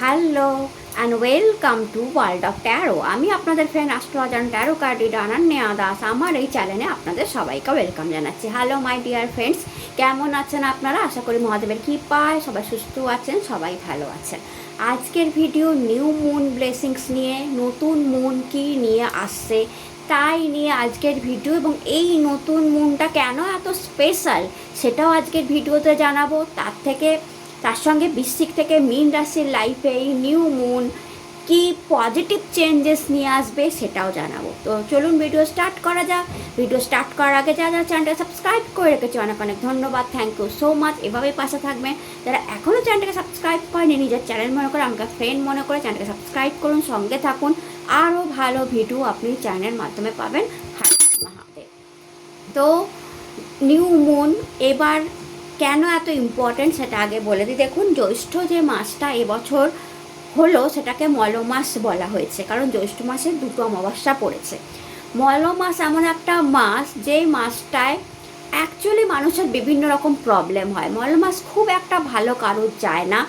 Hello and welcome to world of taro. আমি আপনাদের friend astrologer taro card reader Ananya Das. আমার এই চ্যানেলে আপনাদের সবাইকে ওয়েলকাম জানাচ্ছি। হ্যালো মাই ডিয়ার ফ্রেন্ডস, কেমন আছেন আপনারা? আশা করি মহাদেবের কৃপায় সবাই সুস্থ আছেন, সবাই ভালো আছেন। আজকের ভিডিও নিউ মুন ব্লেসিংস নিয়ে, নতুন মুন কি নিয়ে আসছে তাই নিয়ে আজকের ভিডিও, এবং এই নতুন মুনটা কেন এত স্পেশাল সেটাও আজকের ভিডিওতে জানাবো। তার সঙ্গে বৃশ্চিক থেকে মীন রাশির লাইফে এই নিউ মুন কি পজিটিভ চেঞ্জেস নিয়ে আসবে সেটাও জানাবো। তো চলুন ভিডিও স্টার্ট করা যাক। ভিডিও স্টার্ট করার আগে যারা চ্যানেলটা সাবস্ক্রাইব করে রেখেছে অনেক অনেক ধন্যবাদ, থ্যাংক ইউ সো মাচ। এভাবেই পাশে থাকবেন। যারা এখনও চ্যানেলটাকে সাবস্ক্রাইব করেনি, নিজের চ্যানেল মনে করে, আমাকে ফ্রেন্ড মনে করে চ্যানেলটাকে সাবস্ক্রাইব করুন, সঙ্গে থাকুন। আরও ভালো ভিডিও আপনি চ্যানেলের মাধ্যমে পাবেন। হর হর মহাদেব। তো নিউ মুন এবার কেন এত ইম্পর্ট্যান্ট সেটা আগে বলে দিই। দেখুন, জ্যৈষ্ঠ যে মাসটা এবছর হলো সেটাকে মল মাস বলা হয়েছে, কারণ জ্যৈষ্ঠ মাসে দুটো অমাবস্যা পড়েছে। মল মাস এমন একটা মাস যেই মাসটায় অ্যাকচুয়ালি মানুষের বিভিন্ন রকম প্রবলেম হয়। মল মাস খুব একটা ভালো কারোর যায় না,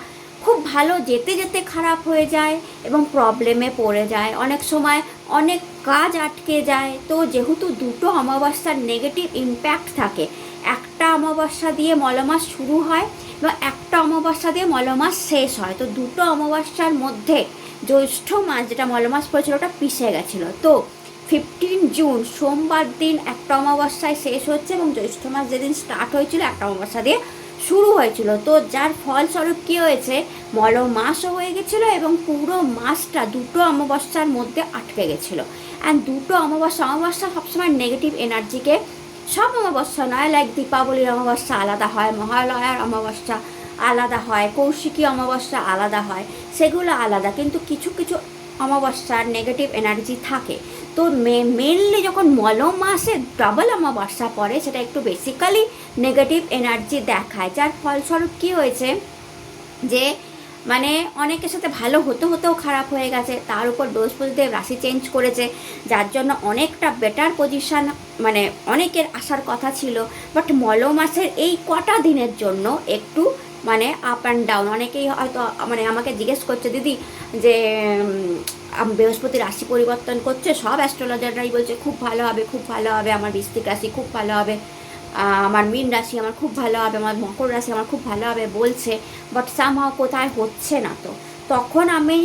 খুব ভালো যেতে যেতে খারাপ হয়ে যায় এবং প্রবলেমে পড়ে যায়। অনেক সময় অনেক কাজ আটকে যায়। তো যেহেতু দুটো অমাবস্যার নেগেটিভ ইম্প্যাক্ট থাকে, একটা অমাবস্যা দিয়ে মলমাস শুরু হয় এবং একটা অমাবস্যা দিয়ে মলমাস শেষ হয়। তো দুটো অমাবস্যার মধ্যে জ্যৈষ্ঠ মাস যেটা মলমাস পড়েছিল ওটা পিছিয়ে গেছিলো। তো 15 জুন সোমবার দিন একটা অমাবস্যায় শেষ হচ্ছে এবং জ্যৈষ্ঠ মাস যেদিন স্টার্ট হয়েছিল একটা অমাবস্যা দিয়ে শুরু হয়েছিল। তো যার ফলস্বরূপ কী হয়েছে, মল মাসও হয়ে গেছিলো এবং পুরো মাসটা দুটো অমাবস্যার মধ্যে আটকে গেছিলো। অ্যান্ড দুটো অমাবস্যা সবসময় নেগেটিভ এনার্জিকে, সব অমাবস্যা নয়, লাইক দীপাবলির অমাবস্যা আলাদা হয়, মহালয়ার অমাবস্যা আলাদা হয়, কৌশিকী অমাবস্যা আলাদা হয়, সেগুলো আলাদা। কিন্তু কিছু কিছু অমাবস্যার নেগেটিভ এনার্জি থাকে। তো মেনলি যখন মল মাসে ডাবল অমাবস্যা পড়ে সেটা একটু বেসিক্যালি নেগেটিভ এনার্জি দেখায়। যার ফলস্বরূপ কী হয়েছে যে মানে অনেকের সাথে ভালো হতেও খারাপ হয়ে গেছে। তার উপর বৃহস্পতিদেব রাশি চেঞ্জ করেছে, যার জন্য অনেকটা বেটার পজিশান মানে অনেকের আসার কথা ছিল। বাট মল মাসের এই কটা দিনের জন্য একটু মানে আপ অ্যান্ড ডাউন। অনেকেই হয়তো মানে আমাকে জিজ্ঞেস করছে, দিদি যে বৃহস্পতি রাশি পরিবর্তন করছে, সব অ্যাস্ট্রোলজাররাই বলছে খুব ভালো হবে, খুব ভালো হবে, আমার বৃশ্চিক রাশি খুব ভালো হবে, আমার মীন রাশি আমার খুব ভালো হবে, আমার মকর রাশি আমার খুব ভালো হবে বলছে। বাট সামহাও কোথায় হচ্ছে না। তো তখন আমি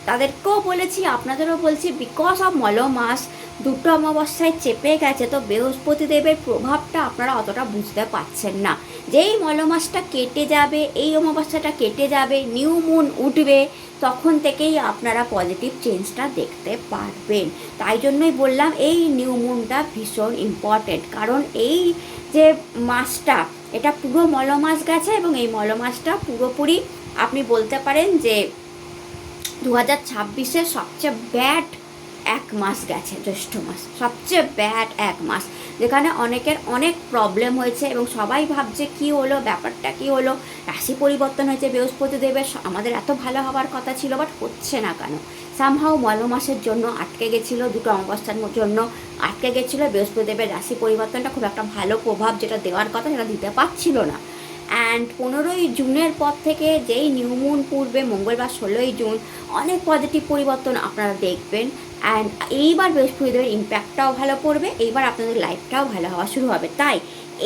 তাদেরকেও বলেছি, আপনাদেরও বলছি, বিকজ অফ মল মাস দুটো অমাবস্যায় চেপে গেছে। তো বৃহস্পতিদেবের প্রভাবটা আপনারা অতটা বুঝতে পারছেন না। যেই মল মাসটা কেটে যাবে, এই অমাবস্যাটা কেটে যাবে, নিউ মুন উঠবে, তখন থেকেই আপনারা পজিটিভ চেঞ্জটা দেখতে পারবেন। তাই জন্যই বললাম এই নিউ মুনটা ভীষণ ইম্পর্টেন্ট, কারণ এই যে মাসটা এটা পুরো মল মাস গেছে এবং এই মল মাসটা পুরোপুরি আপনি বলতে পারেন যে 2026-এর সবচেয়ে ব্যাড এক মাস গেছে। জ্যৈষ্ঠ মাস সবচেয়ে ব্যাড এক মাস, যেখানে অনেকের অনেক প্রবলেম হয়েছে এবং সবাই ভাবছে কি হলো, ব্যাপারটা কি হলো, রাশি পরিবর্তন হয়েছে বৃহস্পতিদেবের, আমাদের এত ভালো হওয়ার কথা ছিল, বাট হচ্ছে না কেন। সামহাও মল মাসের জন্য আটকে গেছিলো, দুটো অমাবস্যার জন্য আটকে গেছিলো। বৃহস্পতিদেবের রাশি পরিবর্তনটা খুব একটা ভালো প্রভাব যেটা দেওয়ার কথা সেটা দিতে পারছিল না। অ্যান্ড 15ই জুনের পর থেকে যেই নিউ মুন পূর্বে মঙ্গলবার 16ই জুন অনেক পজিটিভ পরিবর্তন আপনারা দেখবেন। অ্যান্ড এইবার বৃহস্পতিদেবের ইম্প্যাক্টটাও ভালো পড়বে, এইবার আপনাদের লাইফটাও ভালো হওয়া শুরু হবে। তাই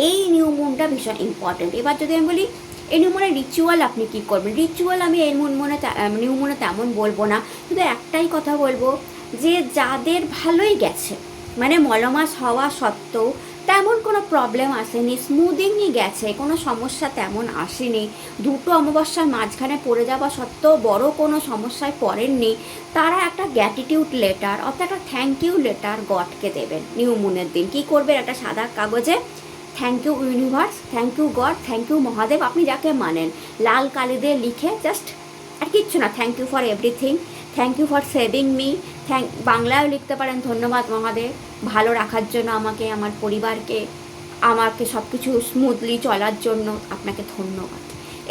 এই নিউ মুনটা ভীষণ ইম্পর্টেন্ট। এবার যদি আমি বলি এই নিউ মুনের রিচুয়াল আপনি কী করবেন, রিচুয়াল আমি এই নিউ মুনে তেমন বলবো না, শুধু একটাই কথা বলবো যে যাদের ভালোই গেছে, মানে মলমাস হওয়া সত্ত্বেও তেমন কোনো প্রবলেম আসেনি, স্মুদিংই গেছে, কোনো সমস্যা তেমন আসেনি, দুটো অমাবস্যার মাঝখানে পড়ে যাওয়া সত্ত্বেও বড় কোনো সমস্যায় পড়েননি, তারা একটা গ্র্যাটিটিউড লেটার অর্থাৎ একটা থ্যাংক ইউ লেটার গডকে দেবেন নিউ মুনের দিন। কী করবেন, একটা সাদা কাগজে thank you universe, thank you god, thank you Mahadev, আপনি যাকে মানেন, লাল কালি দিয়ে লিখে জাস্ট, আর কিচ্ছু না, thank you for everything, thank you for saving me, বাংলায়ও লিখতে পারেন, ধন্যবাদ মহাদেব ভালো রাখার জন্য আমাকে, আমার পরিবারকে, আমাকে সব কিছু স্মুথলি চলার জন্য আপনাকে ধন্যবাদ।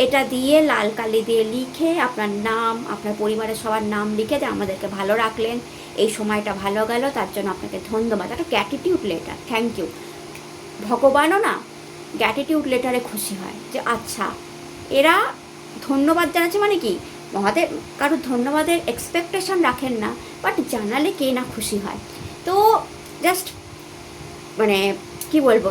এটা দিয়ে লাল কালি দিয়ে লিখে আপনার নাম, আপনার পরিবারের সবার নাম লিখে যে আমাদেরকে ভালো রাখলেন, এই সময়টা ভালো গেল, তার জন্য আপনাকে ধন্যবাদ। একটা গ্র্যাটিটিউড লেটার, থ্যাংক ইউ। ভগবানও না গ্র্যাটিটিউড লেটারে খুশি হয় যে আচ্ছা এরা ধন্যবাদ জানাচ্ছে, মানে কি মহাদেব কারোর ধন্যবাদের এক্সপেকটেশন রাখেন না, বাট জানালে কে না খুশি হয়। তো জাস্ট মানে কি বলবো,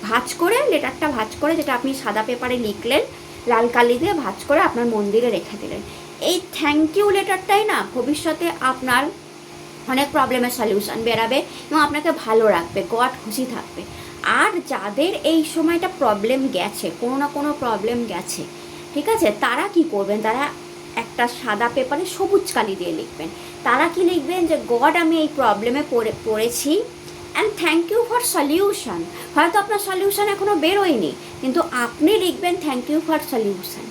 ভাঁজ করে, লেটারটা ভাঁজ করে, যেটা আপনি সাদা পেপারে লিখলেন লাল কালি দিয়ে ভাঁজ করে আপনার মন্দিরে রেখে দিলেন। এই থ্যাংক ইউ লেটারটাই না ভবিষ্যতে আপনার অনেক প্রবলেমের সলিউশন বেরাবে এবং আপনাকে ভালো রাখবে, গড খুশি থাকবে। আর যাদের এই সময়টা প্রবলেম গেছে, কোনো না কোনো প্রবলেম গেছে, ঠিক আছে, তারা কি করবেন, তারা একটা সাদা পেপারে সবুজ কালি দিয়ে লিখবেন। তারা কি লিখবেন যে গড আমি এই প্রবলেমে পড়েছি and thank you for solution. হয়তো আপনার সলিউশন এখনও বেরোয়নি, কিন্তু আপনি লিখবেন থ্যাংক ইউ ফর সলিউশন।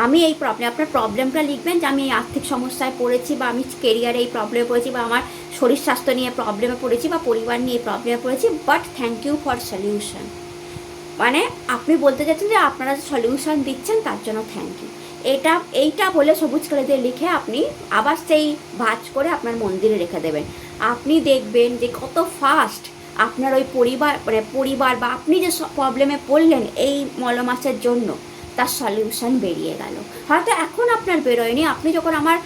আমি এই আপনার প্রবলেমটা লিখবেন যে আমি এই আর্থিক সমস্যায় পড়েছি, বা আমি কেরিয়ারে এই প্রবলেমে পড়েছি, বা আমার শরীর স্বাস্থ্য নিয়ে প্রবলেমে পড়েছি, বা পরিবার নিয়ে প্রবলেমে পড়েছি, but thank you for solution. মানে আপনি বলতে চাচ্ছেন যে আপনারা সলিউশন দিচ্ছেন তার জন্য থ্যাংক ইউ। এইটা বলে সবুজ কালি দিয়ে লিখে আপনি আবার সেই ভাঁজ করে আপনার মন্দিরে রেখে দেবেন। আপনি দেখবেন যে কত ফাস্ট আপনার ওই পরিবার বা আপনি যে প্রবলেমে পড়লেন এই মলমাসের জন্য, তার সলিউশন বেরিয়ে গেল। হয়তো এখন আপনার বেরোয়নি, আপনি যখন আমার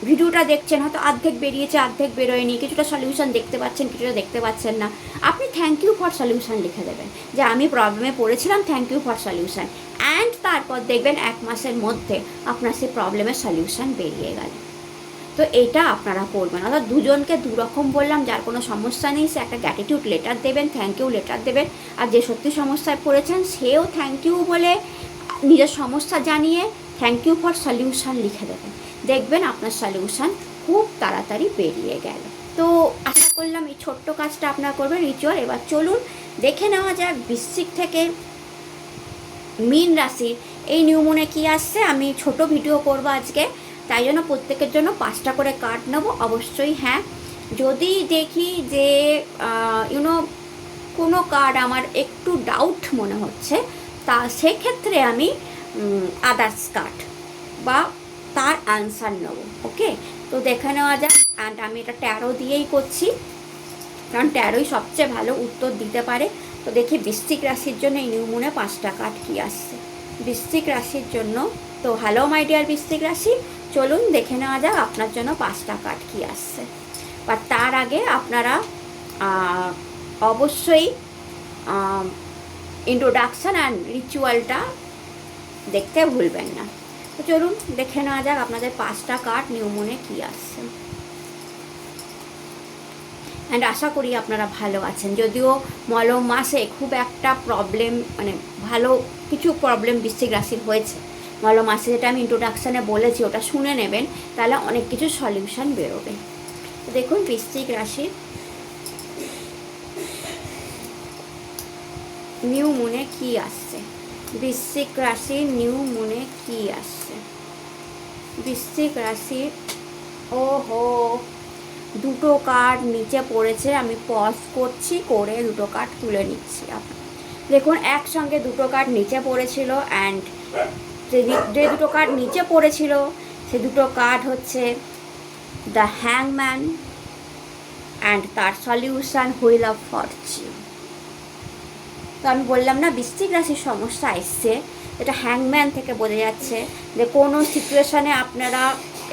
ভিডিওটা দেখছেন হয়তো অর্ধেক বেরিয়েছে, অর্ধেক বেরোয়নি, কিছুটা সলিউশন দেখতে পাচ্ছেন, কিছুটা দেখতে পাচ্ছেন না। আপনি থ্যাংক ইউ ফর সলিউশন লিখে দেবেন যে আমি প্রবলেমে পড়েছিলাম, thank you for solution, and তারপর দেখবেন 1 মাসের মধ্যে আপনার সেই প্রবলেমের সলিউশন বেরিয়ে গেল। তো এটা আপনারা করবেন। অর্থাৎ দুজনকে দুরকম বললাম, যার কোনো সমস্যা নেই সে একটা গ্র্যাটিটিউড লেটার দেবেন, থ্যাংক ইউ লেটার দেবেন, আর যে সত্যি সমস্যায় পড়েছেন সেও থ্যাংক ইউ বলে নিজের সমস্যা জানিয়ে থ্যাংক ইউ ফর সলিউশন লিখে দেবেন। দেখবেন আপনার সলিউশন খুব তাড়াতাড়ি বেরিয়ে গেল। তো আশা করলাম এই ছোট্ট কাজটা আপনারা করবেন, রিচুয়াল। এবার চলুন দেখে নেওয়া যাক বৃশ্চিক থেকে মীন রাশি এই নিউ মুনে কী আসছে। আমি ছোট ভিডিও করব আজকে, তাই জন্য প্রত্যেকের জন্য 5টা করে কার্ড নেবো অবশ্যই। হ্যাঁ, যদি দেখি যে কোনো কার্ড আমার একটু ডাউট মনে হচ্ছে, তা সেক্ষেত্রে আমি আদার্স কার্ড বা তার অ্যান্সার নেব। ওকে, তো দেখে নেওয়া যাক। অ্যান্ড আমি এটা ট্যারো দিয়েই করছি, কারণ ট্যারোই সবচেয়ে ভালো উত্তর দিতে পারে। তো দেখি বৃশ্চিক রাশির জন্য এই নিউ মুনে 5টা কার্ড কী আসছে বৃশ্চিক রাশির জন্য। তো হ্যালো মাই ডিয়ার বৃশ্চিক রাশি, চলুন দেখে নেওয়া যাক আপনার জন্য 5টা কার্ড কী আসছে। বাট তার আগে আপনারা অবশ্যই ইন্ট্রোডাকশান অ্যান্ড রিচুয়ালটা দেখতে ভুলবেন না। তো চলুন দেখে নেওয়া যাক আপনাদের 5টা কার্ড নিউ মুনে কী আসছে। অ্যান্ড আশা করি আপনারা ভালো আছেন, যদিও মলম মাসে খুব একটা প্রবলেম, মানে ভালো কিছু প্রবলেম বৃশ্চিক রাশির হয়েছে মলম মাসে, যেটা আমি ইন্ট্রোডাকশানে বলেছি, ওটা শুনে নেবেন, তাহলে অনেক কিছু সলিউশন বেরোবে। দেখুন বৃশ্চিক রাশির নিউ মুনে কী আসছে, বৃশ্চিক রাশির নিউ মুনে কী আসছে। বৃশ্চিক রাশির ওহো, 2টো কার্ড নিচে পড়েছে, আমি পজ করছি, করে 2টো কার্ড তুলে নিচ্ছি। দেখুন একসঙ্গে 2টো কার্ড নিচে পড়েছিল, অ্যান্ড যে 2টো কার্ড নিচে পড়েছিল সে 2টো কার্ড হচ্ছে দ্য হ্যাংম্যান অ্যান্ড তার সলিউশন হুইল অফ ফরচুন। তো আমি বললাম না বৃশ্চিক রাশির সমস্যা এসছে, এটা হ্যাংম্যান থেকে বোঝা যাচ্ছে যে কোনো সিচুয়েশানে আপনারা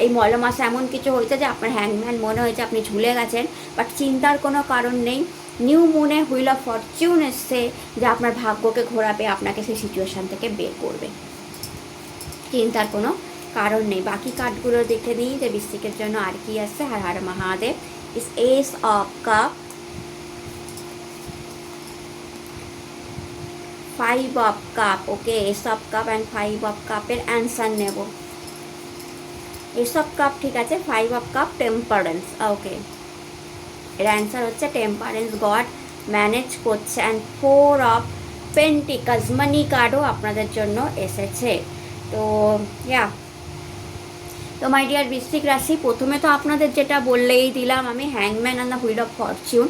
এই মলমাসে এমন কিছু হয়েছে যে আপনার হ্যাংম্যান মনে হয়েছে, আপনি ঝুলে গেছেন, বাট চিন্তার কোনো কারণ নেই। নিউ মুনে হুইল অফ ফরচুন এসছে, যে আপনার ভাগ্যকে ঘোরাবে, আপনাকে সেই সিচুয়েশান থেকে বের করবে, চিন্তার কোনো কারণ নেই। বাকি কার্ডগুলো দেখে নিই যে বৃশ্চিকের জন্য আর কি আসছে। Har Har Mahadev. Is ace of cup, 5 of cup. Okay, ace of cup and 5 of কাপের অ্যান্সার নেব। এস অফ কাপ ঠিক আছে, 5 অফ কাপ টেম্পারেন্স। ওকে, এর অ্যান্সার হচ্ছে টেম্পারেন্স, গড ম্যানেজ করছে। অ্যান্ড 4 অফ পেন্টিকলস, মানি কার্ডও আপনাদের জন্য এসেছে। তো তো মাই ডিয়ার বৃশ্চিক রাশি, প্রথমে তো আপনাদের যেটা বললেই দিলাম আমি, হ্যাংম্যান and the wheel of fortune.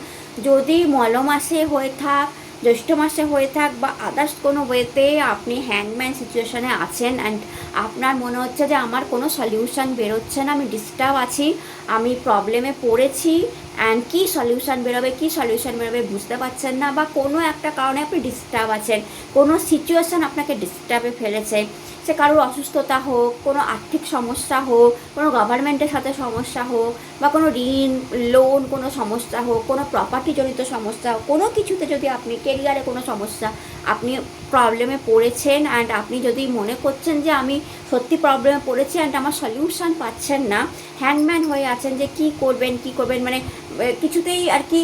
যদি মলমাসে হয়ে থাক, জ্যৈষ্ঠ মাসে হয়ে থাক, বা আদার্স কোনো ওয়েতে আপনি হ্যাংম্যান সিচুয়েশানে আছেন, অ্যান্ড আপনার মনে হচ্ছে যে আমার কোনো সলিউশন বেরোচ্ছে না, আমি ডিস্টার্ব আছি, আমি প্রবলেমে পড়েছি, অ্যান্ড কী সলিউশন বেরোবে বুঝতে পারছেন না, বা কোনো একটা কারণে আপনি ডিস্টার্ব আছেন, কোনো সিচুয়েশান আপনাকে ডিস্টার্বে ফেলেছে, সে কারোর অসুস্থতা হোক, কোনো আর্থিক সমস্যা হোক, কোনো গভর্নমেন্টের সাথে সমস্যা হোক, বা কোনো ঋণ লোন কোনো সমস্যা হোক, কোনো প্রপার্টি জনিত সমস্যা হোক, কোনো কিছুতে যদি আপনি কেরিয়ারে কোনো সমস্যা, আপনি প্রবলেমে পড়েছেন অ্যান্ড আপনি যদি মনে করছেন যে আমি সত্যি প্রবলেমে পড়েছি অ্যান্ড আমার সলিউশন পাচ্ছেন না, হ্যাংম্যান হয়ে আছেন যে কি করবেন মানে কিছুতেই আর কি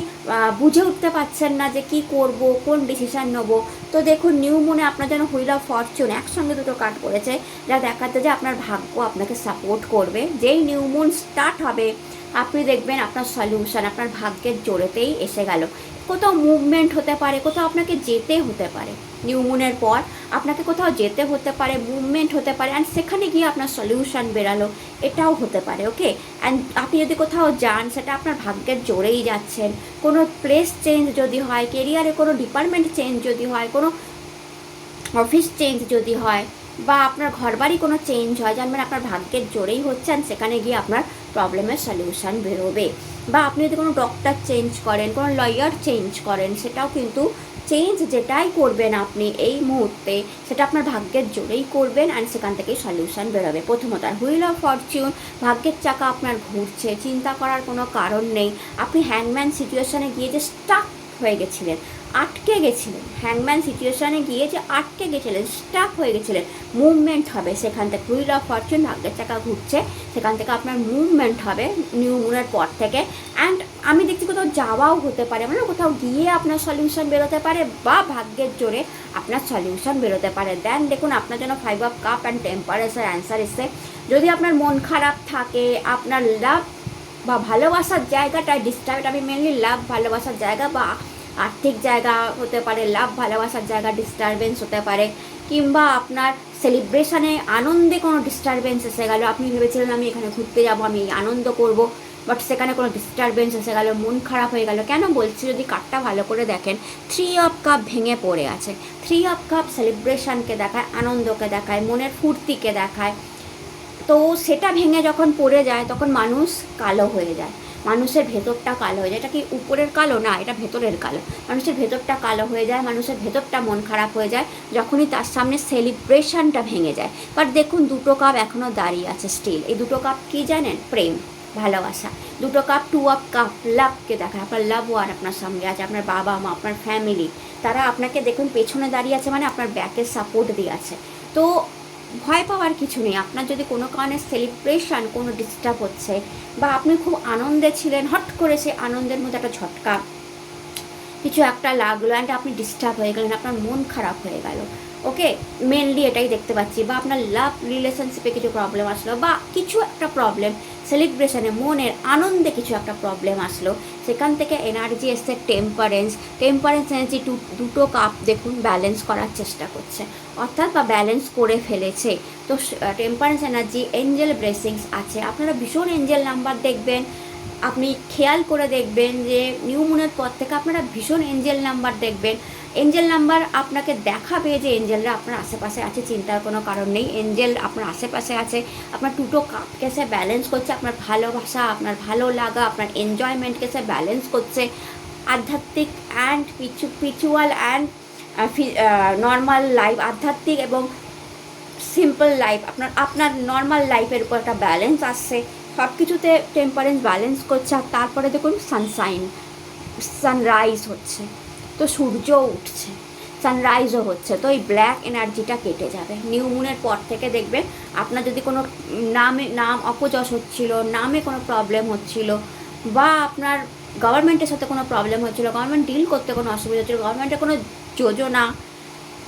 বুঝে উঠতে পারছেন না যে কি করব, কোন ডিসিশান নেব। তো দেখুন, নিউ মুনে আপনার যেন হুইল অফ ফরচুন একসঙ্গে দুটো কার্ড করেছে, যা দেখাতে যে আপনার ভাগ্য আপনাকে সাপোর্ট করবে। যেই নিউ মুন স্টার্ট হবে আপনি দেখবেন আপনার সলিউশন আপনার ভাগ্যের জোরেতেই এসে গেল। কোথাও মুভমেন্ট হতে পারে, কোথাও আপনাকে যেতে হতে পারে, নিউ মুনের পর আপনাকে কোথাও যেতে হতে পারে, মুভমেন্ট হতে পারে, অ্যান্ড সেখানে গিয়ে আপনার সলিউশন বেরালো, এটাও হতে পারে। ওকে, অ্যান্ড আপনি যদি কোথাও যান সেটা আপনার ভাগ্যের জোরেই যাচ্ছেন। কোনো প্লেস চেঞ্জ যদি হয়, কেরিয়ারে কোনো ডিপার্টমেন্ট চেঞ্জ যদি হয়, কোনো অফিস চেঞ্জ যদি হয়, বা আপনার ঘরবাড়ি কোনো চেঞ্জ হয়, জানবেন আপনার ভাগ্যের জোরেই হচ্ছেন, সেখানে গিয়ে আপনার প্রবলেমের সলিউশন বেরোবে। বা আপনি যদি কোনো ডক্টর চেঞ্জ করেন, কোনো লয়ার চেঞ্জ করেন, সেটাও কিন্তু চেঞ্জ যেটাই করবেন আপনি এই মুহূর্তে সেটা আপনার ভাগ্যের জোরেই করবেন অ্যান্ড সেখান থেকেই সলিউশন বেরোবে। প্রথমত হুইল অফ ফরচুন, ভাগ্যের চাকা আপনার ঘুরছে, চিন্তা করার কোনো কারণ নেই। আপনি হ্যাংম্যান সিচুয়েশনে গিয়ে যে স্টাক হয়ে গেছিলেন, আটকে গেছিলেন, হ্যাংম্যান সিচুয়েশানে গিয়ে যে আটকে গেছিলেন, স্টাক হয়ে গেছিলেন, মুভমেন্ট হবে সেখান থেকে। হুইল অফ ফরচুন, ভাগ্যের চাকা ঘুরছে, সেখান থেকে আপনার মুভমেন্ট হবে নিউ মুনের পর থেকে। অ্যান্ড আমি দেখছি কোথাও যাওয়াও হতে পারে, মানে কোথাও গিয়ে আপনার সলিউশন বেরোতে পারে, বা ভাগ্যের জোরে আপনার সলিউশন বেরোতে পারে। দেন দেখুন, আপনার জন্য 5 of cup and temperature answer এসছে। যদি আপনার মন খারাপ থাকে, আপনার লাভ বা ভালোবাসার জায়গাটায় ডিস্টার্ব, আমি মেনলি লাভ ভালোবাসার জায়গা বা আর্থিক জায়গা হতে পারে, লাভ ভালোবাসার জায়গা ডিস্টারবেন্স হতে পারে, কিংবা আপনার সেলিব্রেশনে আনন্দে কোনো ডিস্টারবেন্স এসে গেল, আপনি ভেবেছিলেন আমি এখানে ঘুরতে যাব, আমি আনন্দ করব, বাট সেখানে কোনো ডিস্টারবেন্স এসে গেল, মন খারাপ হয়ে গেল। কেন বলছি, যদি কার্ডটা ভালো করে দেখেন, 3 অফ কাপ ভেঙে পড়ে আছে। 3 অফ কাপ সেলিব্রেশনকে দেখায়, আনন্দকে দেখায়, মনের ফুর্তিকে দেখায়। তো সেটা ভেঙে যখন পড়ে যায় তখন মানুষ কালো হয়ে যায়, মানুষের ভেতরটা কালো হয়ে যায়। এটা কি উপরের কালো না, এটা ভেতরের কালো। মানুষের ভেতরটা কালো হয়ে যায়, মানুষের ভেতরটা মন খারাপ হয়ে যায় যখনই তার সামনে সেলিব্রেশনটা ভেঙে যায়। বাট দেখুন, দুটো কাপ এখনও দাঁড়িয়ে আছে স্টিল। এই দুটো কাপ কি জানেন? প্রেম, ভালোবাসা। দুটো কাপ 2 অফ কাপ লাভকে দেখায়। আপনার লাভ ওয়ান আপনার সঙ্গে আছে, আপনার বাবা মা, আপনার ফ্যামিলি, তারা আপনাকে দেখুন পেছনে দাঁড়িয়ে আছে, মানে আপনার ব্যাকের সাপোর্ট দিয়ে আছে। তো ভয় পাওয়ার কিছু নেই। আপনার যদি কোনো কারণে সেলিব্রেশন কোনো ডিস্টার্ব হচ্ছে, বা আপনি খুব আনন্দে ছিলেন, হট করে সে আনন্দের মধ্যে একটা ঝটকা কিছু একটা লাগলো অ্যান্ড আপনি ডিস্টার্ব হয়ে গেলেন, আপনার মন খারাপ হয়ে গেল। ওকে, মেনলি এটাই দেখতে পাচ্ছি। বা আপনার লাভ রিলেশনশিপে কিছু প্রবলেম আসলো, বা কিছু একটা প্রবলেম সেলিব্রেশনে মনের আনন্দে কিছু একটা প্রবলেম আসলো, সেখান থেকে এনার্জি এসছে টেম্পারেন্স। টেম্পারেন্স এনার্জি দুটো কাপ দেখুন ব্যালেন্স করার চেষ্টা করছে, অর্থাৎ বা ব্যালেন্স করে ফেলেছে। তো টেম্পারেন্স এনার্জি, এঞ্জেল ব্লেসিংস আছে। আপনারা ভীষণ এঞ্জেল নাম্বার দেখবেন, আপনি খেয়াল করে দেখবেন যে নিউ মুনের পর থেকে আপনারা ভীষণ এঞ্জেল নাম্বার দেখবেন। এঞ্জেল নাম্বার আপনাকে দেখাবে যে এঞ্জেলরা আপনার আশেপাশে আছে, চিন্তার কোনো কারণ নেই। এঞ্জেল আপনার আশেপাশে আছে, আপনার দুটো কাপকে সে ব্যালেন্স করছে, আপনার ভালোবাসা, আপনার ভালো লাগা, আপনার এনজয়মেন্টকে সে ব্যালেন্স করছে। আধ্যাত্মিক and spiritual and normal life, আধ্যাত্মিক এবং সিম্পল লাইফ, আপনার নর্মাল লাইফের উপর একটা ব্যালেন্স আসছে। সব কিছুতে টেম্পারেন্স ব্যালেন্স করছে। আর তারপরে দেখুন সানরাইজ হচ্ছে, তো সূর্য উঠছে, সানরাইজও হচ্ছে। তো এই ব্ল্যাক এনার্জিটা কেটে যাবে নিউ মুনের পর থেকে। দেখবেন আপনার যদি কোনো নাম অপযশ হচ্ছিল, নামে কোনো প্রবলেম হচ্ছিল, বা আপনার গভর্নমেন্টের সাথে কোনো প্রবলেম হচ্ছিলো, গভর্নমেন্ট ডিল করতে কোনো অসুবিধা হচ্ছিলো, গভর্নমেন্টের কোনো যোজনা,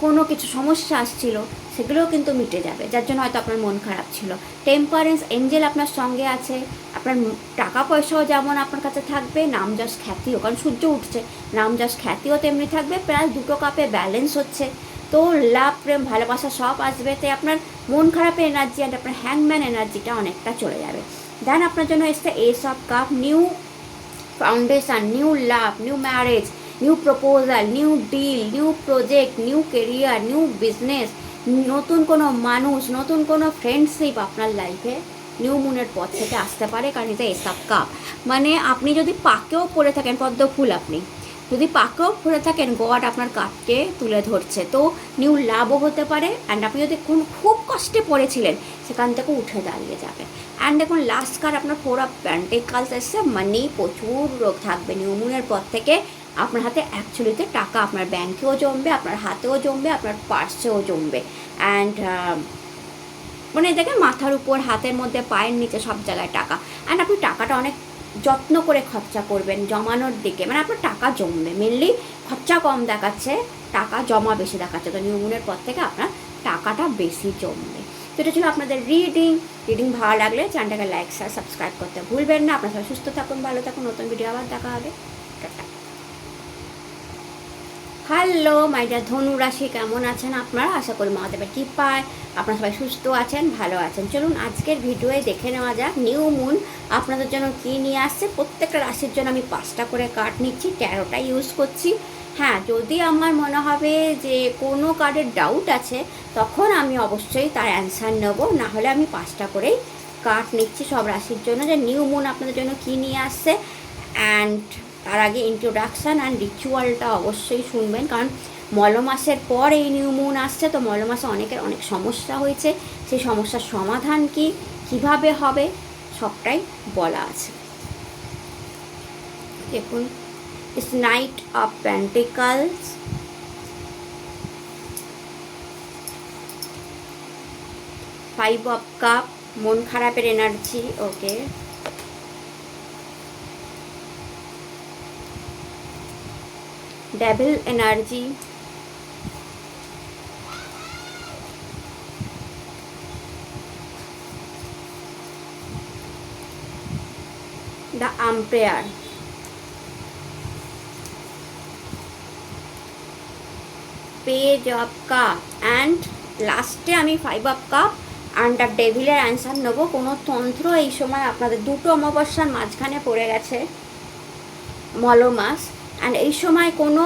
কোনো কিছু সমস্যা আসছিল, সেগুলোও কিন্তু মিটে যাবে, যার জন্য হয়তো আপনার মন খারাপ ছিল। টেম্পারেন্স এঞ্জেল আপনার সঙ্গে আছে, আপনার টাকা পয়সাও যেমন আপনার কাছে থাকবে, নাম যশ খ্যাতিও, কারণ সূর্য উঠছে, নাম যশ খ্যাতিও তেমনি থাকবে। প্রায় দুটো কাপে ব্যালেন্স হচ্ছে। তো লাভ, প্রেম, ভালোবাসা সব আসবে। তাই আপনার মন খারাপের এনার্জি অ্যান্ড আপনার হ্যাংম্যান এনার্জিটা অনেকটা চলে যাবে। দেন আপনার জন্য এসছে ace of cup, new foundation, new love, new marriage, new proposal, new deal, new project, new career, new business, নতুন কোনো মানুষ, নতুন কোনো ফ্রেন্ডশিপ আপনার লাইফে নিউ মুনের পর থেকে আসতে পারে, কারণ এটা এস অফ কাপ। মানে আপনি যদি পাকেও পড়ে থাকেন, পদ্ম ফুল আপনি যদি পাকেও পড়ে থাকেন, গড আপনার কাপকে তুলে ধরছে, তো নিউ লাভও হতে পারে। অ্যান্ড আপনি যদি খুব কষ্টে পড়েছিলেন, সেখান থেকে উঠে দাঁড়িয়ে যাবে। অ্যান্ড দেখুন লাস্ট কার্ড আপনার 4 অফ পেন্টিকলস এসছে, মানি প্রচুর রোগ থাকবে নিউ মুনের পর থেকে। আপনার হাতে অ্যাকচুয়ালিতে টাকা আপনার ব্যাংকেও জমবে, আপনার হাতেও জমবে, আপনার পার্সেও জমবে। অ্যান্ড মানে দেখেন মাথার উপর, হাতের মধ্যে, পায়ের নিচে, সব জায়গায় টাকা। অ্যান্ড আপনি টাকাটা অনেক যত্ন করে খরচা করবেন জমানোর দিকে, মানে আপনার টাকা জমবে। মেনলি খরচা কম দেখাচ্ছে, টাকা জমা বেশি দেখাচ্ছে। তো নিউ মুনের পর থেকে আপনার টাকাটা বেশি জমবে। তো এটা ছিল আপনাদের রিডিং ভালো লাগলে চ্যানেলটাকে লাইক শেয়ার সাবস্ক্রাইব করতে ভুলবেন না। আপনার সবাই সুস্থ থাকুন, ভালো থাকুন, নতুন ভিডিও আবার দেখা হবে। টাটা। হ্যালো মাই ডিয়ার ধনু রাশি, কেমন আছেন আপনারা? আশা করি মহাদেবের কৃপায় আপনারা সবাই সুস্থ আছেন, ভালো আছেন। চলুন আজকের ভিডিওয়ে দেখে নেওয়া যাক নিউ মুন আপনাদের জন্য কী নিয়ে আসছে। প্রত্যেকটা রাশির জন্য আমি 5টা করে কার্ড নিচ্ছি, 13টা ইউজ করছি। হ্যাঁ, যদি আমার মনে হবে যে কোনো কার্ডের ডাউট আছে, তখন আমি অবশ্যই তার অ্যান্সার নেবো, না হলে আমি 5টা করেই কার্ড নিচ্ছি সব রাশির জন্য, যে নিউ মুন আপনাদের জন্য কী নিয়ে আসছে। অ্যান্ড তার আগে ইন্ট্রোডাকশান অ্যান্ড রিচুয়ালটা অবশ্যই শুনবেন, কারণ মলমাসের পর এই নিউ মুন আসছে। তো মলমাসে অনেকের অনেক সমস্যা হয়েছে, সেই সমস্যার সমাধান কি, কিভাবে হবে, সবটাই বলা আছে। দেখুন, it's knight of pentacles, 5 of cup, মন খারাপের energy, okay. Devil energy, the emperor, page of cup, and লাস্টে আমি 5 অফ কাপ অ্যান্ড দ্য ডেভিলের অ্যান্সার নেবো। কোনো তন্ত্র এই সময় আপনাদের 2টো অমাবস্যার মাঝখানে পড়ে গেছে মলমাস, অ্যান্ড এই সময় কোনো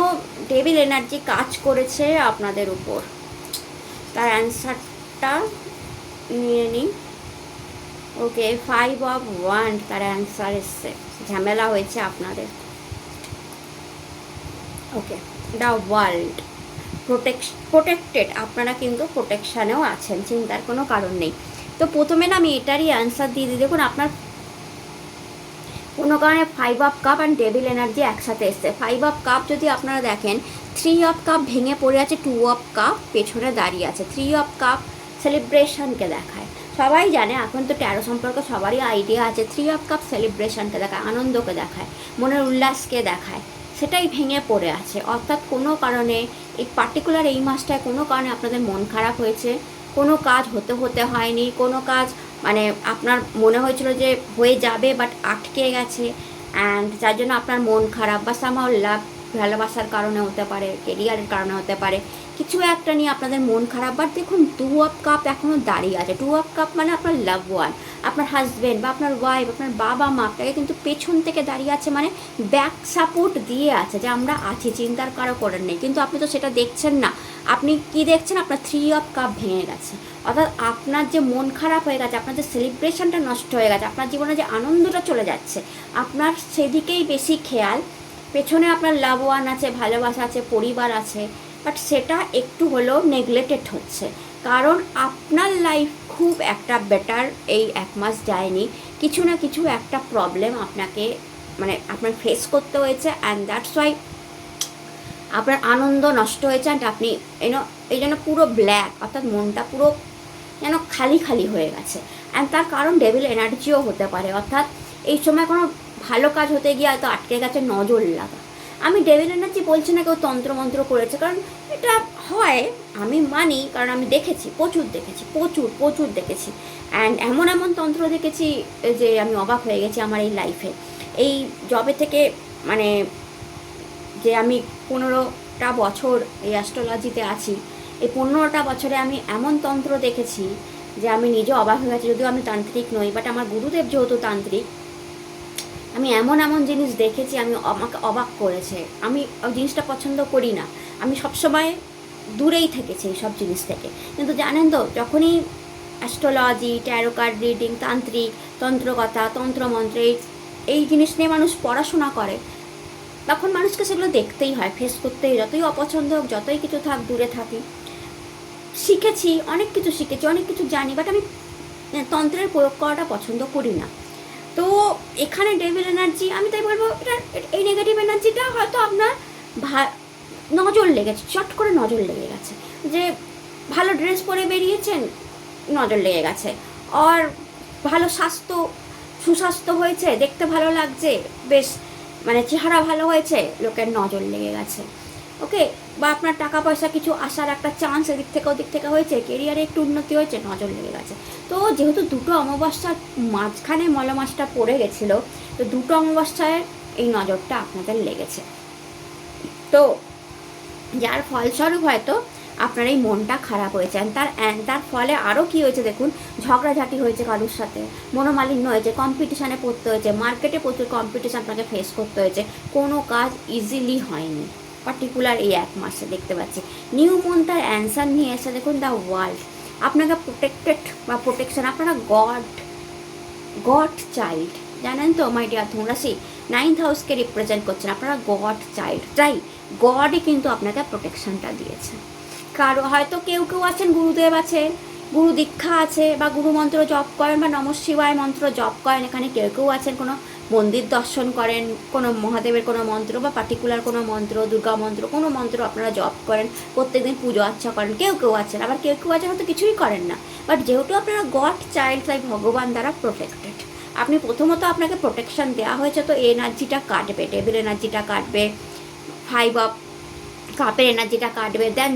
ডেভিল এনার্জি কাজ করেছে আপনাদের উপর, তার অ্যান্সারটা নিয়ে নিই। ওকে, 5 অফ ওয়ান্ড, তার অ্যান্সার এসছে, ঝামেলা হয়েছে আপনাদের। ওকে, দ্য ওয়ার্ল্ড, প্রোটেক্টেড, আপনারা কিন্তু প্রোটেকশানেও আছেন, চিন্তার কোনো কারণ নেই। তো প্রথমে না আমি এটারই অ্যান্সার দিয়ে দিই। দেখুন আপনার কোনো কারণে 5 of cup and devil energy একসাথে এসছে। 5 অফ কাপ যদি আপনারা দেখেন, 3 অফ কাপ ভেঙে পড়ে আছে, 2 অফ কাপ পেছনে দাঁড়িয়ে আছে। 3 অফ কাপ সেলিব্রেশনকে দেখায়, সবাই জানে, এখন তো ট্যারো সম্পর্কে সবারই আইডিয়া আছে। 3 অফ কাপ সেলিব্রেশনকে দেখায়, আনন্দকে দেখায়, মনের উল্লাসকে দেখায়, সেটাই ভেঙে পড়ে আছে। অর্থাৎ কোনো কারণে এই পার্টিকুলার এই মাসটায় কোনো কারণে আপনাদের মন খারাপ হয়েছে, কোনো কাজ হতে হয়নি, কোনো কাজ মানে আপনার মনে হয়েছিল যে হয়ে যাবে বাট আটকে গেছে, অ্যান্ড যার জন্য আপনার মন খারাপ, বা সামহাও লাভ, ভালোবাসার কারণে হতে পারে, কেরিয়ারের কারণে হতে পারে, কিছু একটা নিয়ে আপনাদের মন খারাপ। বাট দেখুন 2 অফ কাপ এখনও দাঁড়িয়ে আছে। 2 অফ কাপ মানে আপনার লাভ ওয়ান, আপনার হাজব্যান্ড বা আপনার ওয়াইফ, আপনার বাবা মা আপনাকে কিন্তু পেছন থেকে দাঁড়িয়ে আছে, মানে ব্যাক সাপোর্ট দিয়ে আছে, যে আমরা আছি, চিন্তার কারো করার নেই। কিন্তু আপনি তো সেটা দেখছেন না। আপনি কি দেখছেন? আপনার 3 অফ কাপ ভেঙে গেছে, অর্থাৎ আপনার যে মন খারাপ হয়ে গেছে, আপনার যে সেলিব্রেশনটা নষ্ট হয়ে গেছে, আপনার জীবনে যে আনন্দটা চলে যাচ্ছে, আপনার সেদিকেই বেশি খেয়াল। পেছনে আপনার লাভ ওয়ান আছে, ভালোবাসা আছে, পরিবার আছে, বাট সেটা একটু হলেও নেগলেক্টেড হচ্ছে, কারণ আপনার লাইফ খুব একটা বেটার এই 1 মাস যায়নি। কিছু না কিছু একটা প্রবলেম আপনাকে মানে আপনার ফেস করতে হয়েছে, অ্যান্ড দ্যাটস ওয়াই আপনার আনন্দ নষ্ট হয়েছে। অ্যান্ড আপনি এই জন্য পুরো ব্ল্যাক, অর্থাৎ মনটা পুরো যেন খালি খালি হয়ে গেছে। অ্যান্ড তার কারণ ডেভিল এনার্জিও হতে পারে, অর্থাৎ এই সময় কোনো ভালো কাজ হতে গিয়ে হয়তো আটকে গেছে, নজর লাগা। আমি ডেভিল এনার্জি বলছি না কেউ তন্ত্রমন্ত্র করেছে, কারণ এটা হয়, আমি মানি, কারণ আমি দেখেছি, প্রচুর দেখেছি। অ্যান্ড এমন তন্ত্র দেখেছি যে আমি অবাক হয়ে গেছি আমার এই লাইফে। এই জবে থেকে মানে যে আমি 15টা বছর এই অ্যাস্ট্রোলজিতে আছি, এই 15টা বছরে আমি এমন তন্ত্র দেখেছি যে আমি নিজে অবাক হয়ে গেছি। যদিও আমি তান্ত্রিক নই, বাট আমার গুরুদেব যেহেতু তান্ত্রিক, আমি এমন জিনিস দেখেছি, আমাকে অবাক করেছে। আমি ওই জিনিসটা পছন্দ করি না, আমি সবসময় দূরেই থেকেছি এই সব জিনিস থেকে। কিন্তু জানেন তো, যখনই অ্যাস্ট্রোলজি, ট্যারো কার্ড রিডিং, তান্ত্রিক, তন্ত্রকথা, তন্ত্রমন্ত্র এই জিনিস নিয়ে মানুষ পড়াশোনা করে, তখন মানুষকে সেগুলো দেখতেই হয়, ফেস করতেই, যতই অপছন্দ হোক, যতই কিছু থাক, দূরে থাকি। শিখেছি, অনেক কিছু শিখেছি, অনেক কিছু জানি, বাট আমি তন্ত্রের প্রয়োগ করাটা পছন্দ করি না। তো এখানে ডেভিল এনার্জি, আমি তাই বলবো এটা, এই নেগেটিভ এনার্জিটা হয়তো আপনার নজর লেগেছে, চট করে নজর লেগে গেছে, যে ভালো ড্রেস পরে বেরিয়েছেন, নজর লেগে গেছে, আর ভালো স্বাস্থ্য, সুস্বাস্থ্য হয়েছে, দেখতে ভালো লাগছে, বেশ মানে চেহারা ভালো হয়েছে, লোকের নজর লেগে গেছে। ওকে, বা আপনার টাকা পয়সা কিছু আসার একটা চান্স এদিক থেকে ওদিক থেকে হয়েছে, কেরিয়ারে একটু উন্নতি হয়েছে, নজর লেগে গেছে। তো যেহেতু দুটো অমাবস্যার মাঝখানে মলমাসটা পড়ে গেছিলো, তো দুটো অমাবস্যায় এই নজরটা আপনাদের লেগেছে। তো যার ফলস্বরূপ হয়তো আপনার এই মনটা খারাপ হয়েছে। তার ফলে আরও কী হয়েছে দেখুন, ঝগড়াঝাটি হয়েছে কারোর সাথে, মনোমালিন্য হয়েছে, কম্পিটিশানে পড়তে হয়েছে, মার্কেটে প্রচুর কম্পিটিশান আপনাকে ফেস করতে হয়েছে, কোনো কাজ ইজিলি হয়নি পার্টিকুলার এই 1 মাসে দেখতে পাচ্ছি। নিউ মুন তার অ্যান্সার নিয়ে এসে দেখুন, দ্য ওয়ার্ল্ড আপনাকে প্রোটেক্টেড বা প্রোটেকশন, আপনারা গড চাইল্ড, জানেন তো মাই ডিয়ার ধনুরাশি, 9th হাউসকে রিপ্রেজেন্ট করছেন, আপনারা গড চাইল্ড, তাই গডই কিন্তু আপনাকে প্রোটেকশনটা দিয়েছে। কারো হয়তো কেউ আছেন গুরুদেব আছে, গুরু দীক্ষা আছে, বা গুরু মন্ত্র জপ করেন, বা নমঃ শিবায় মন্ত্র জপ করেন, এখানে কেউ আছেন কোনো মন্দির দর্শন করেন, কোনো মহাদেবের কোনো মন্ত্র বা পার্টিকুলার কোনো মন্ত্র, দুর্গা মন্ত্র, কোনো মন্ত্র আপনারা জপ করেন, প্রত্যেকদিন পুজো আর্চা করেন, কেউ আছেন, আবার কেউ আছেন হয়তো কিছুই করেন না, বাট যেহেতু আপনারা গড চাইল্ড, তাই ভগবান দ্বারা প্রোটেক্টেড। আপনি প্রথমত আপনাকে প্রোটেকশন দেওয়া হয়েছে, তো এই এনার্জিটা কাটবে, ডেভিল এনার্জিটা কাটবে, 5 অফ কাপের এনার্জিটা কাটবে। দেন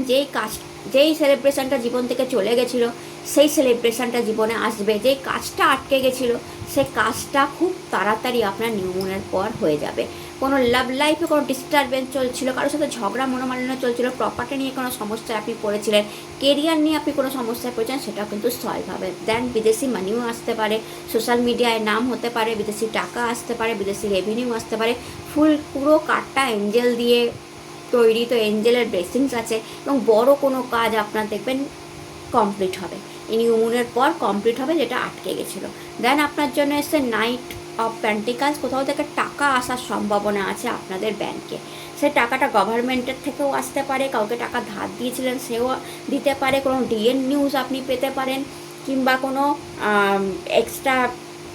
যেই সেলিব্রেশনটা জীবন থেকে চলে গেছিলো, সেই সেলিব্রেশনটা জীবনে আসবে। যেই কাজটা আটকে গেছিলো, সেই কাজটা খুব তাড়াতাড়ি আপনার নিউ মুনের পর হয়ে যাবে। কোনো লাভ লাইফে কোনো ডিস্টারবেন্স চলছিল, কারোর সাথে ঝগড়া মনোমালিন্য চলছিল, প্রপার্টি নিয়ে কোনো সমস্যায় আপনি পড়েছিলেন, কেরিয়ার নিয়ে আপনি কোনো সমস্যায় পড়েছেন, সেটাও কিন্তু সলভ হবে। দেন বিদেশি মানিও আসতে পারে, সোশ্যাল মিডিয়ায় নাম হতে পারে, বিদেশি টাকা আসতে পারে, বিদেশি রেভিনিউ আসতে পারে। পুরো কার্ডটা এঞ্জেল দিয়ে তৈরি, তো এঞ্জেলের ব্লেসিংস আছে, এবং বড় কোনো কাজ আপনার দেখবেন কমপ্লিট হবে, এই নিউ মুনের পর কমপ্লিট হবে, যেটা আটকে গেছিলো। দেন আপনার জন্য এসে নাইট অফ পেন্টিকালস, কোথাও থেকে টাকা আসার সম্ভাবনা আছে আপনাদের ব্যাংকে। সে টাকাটা গভর্নমেন্টের থেকেও আসতে পারে, কাউকে টাকা ধার দিয়েছিলেন সেও দিতে পারে, কোনো ডিএন নিউজ আপনি পেতে পারেন, কিংবা কোনো এক্সট্রা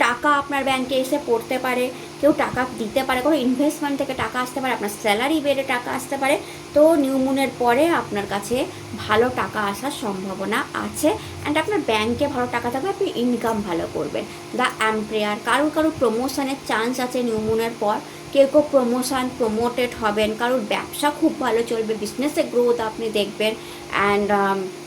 টাকা আপনার ব্যাংকে এসে পড়তে পারে, কেউ টাকা দিতে পারে, কোনো ইনভেস্টমেন্ট থেকে টাকা আসতে পারে, আপনার স্যালারি বেড়ে টাকা আসতে পারে। তো নিউ মুনের পরে আপনার কাছে ভালো টাকা আসার সম্ভাবনা আছে, অ্যান্ড আপনার ব্যাংকে ভালো টাকা থাকবে, আপনি ইনকাম ভালো করবেন। দ্য এম্পায়ার, কারোর প্রমোশনের চান্স আছে নিউ মুনের পর, কেউ প্রমোটেড হবেন, কারোর ব্যবসা খুব ভালো চলবে, বিজনেসে গ্রোথ আপনি দেখবেন, অ্যান্ড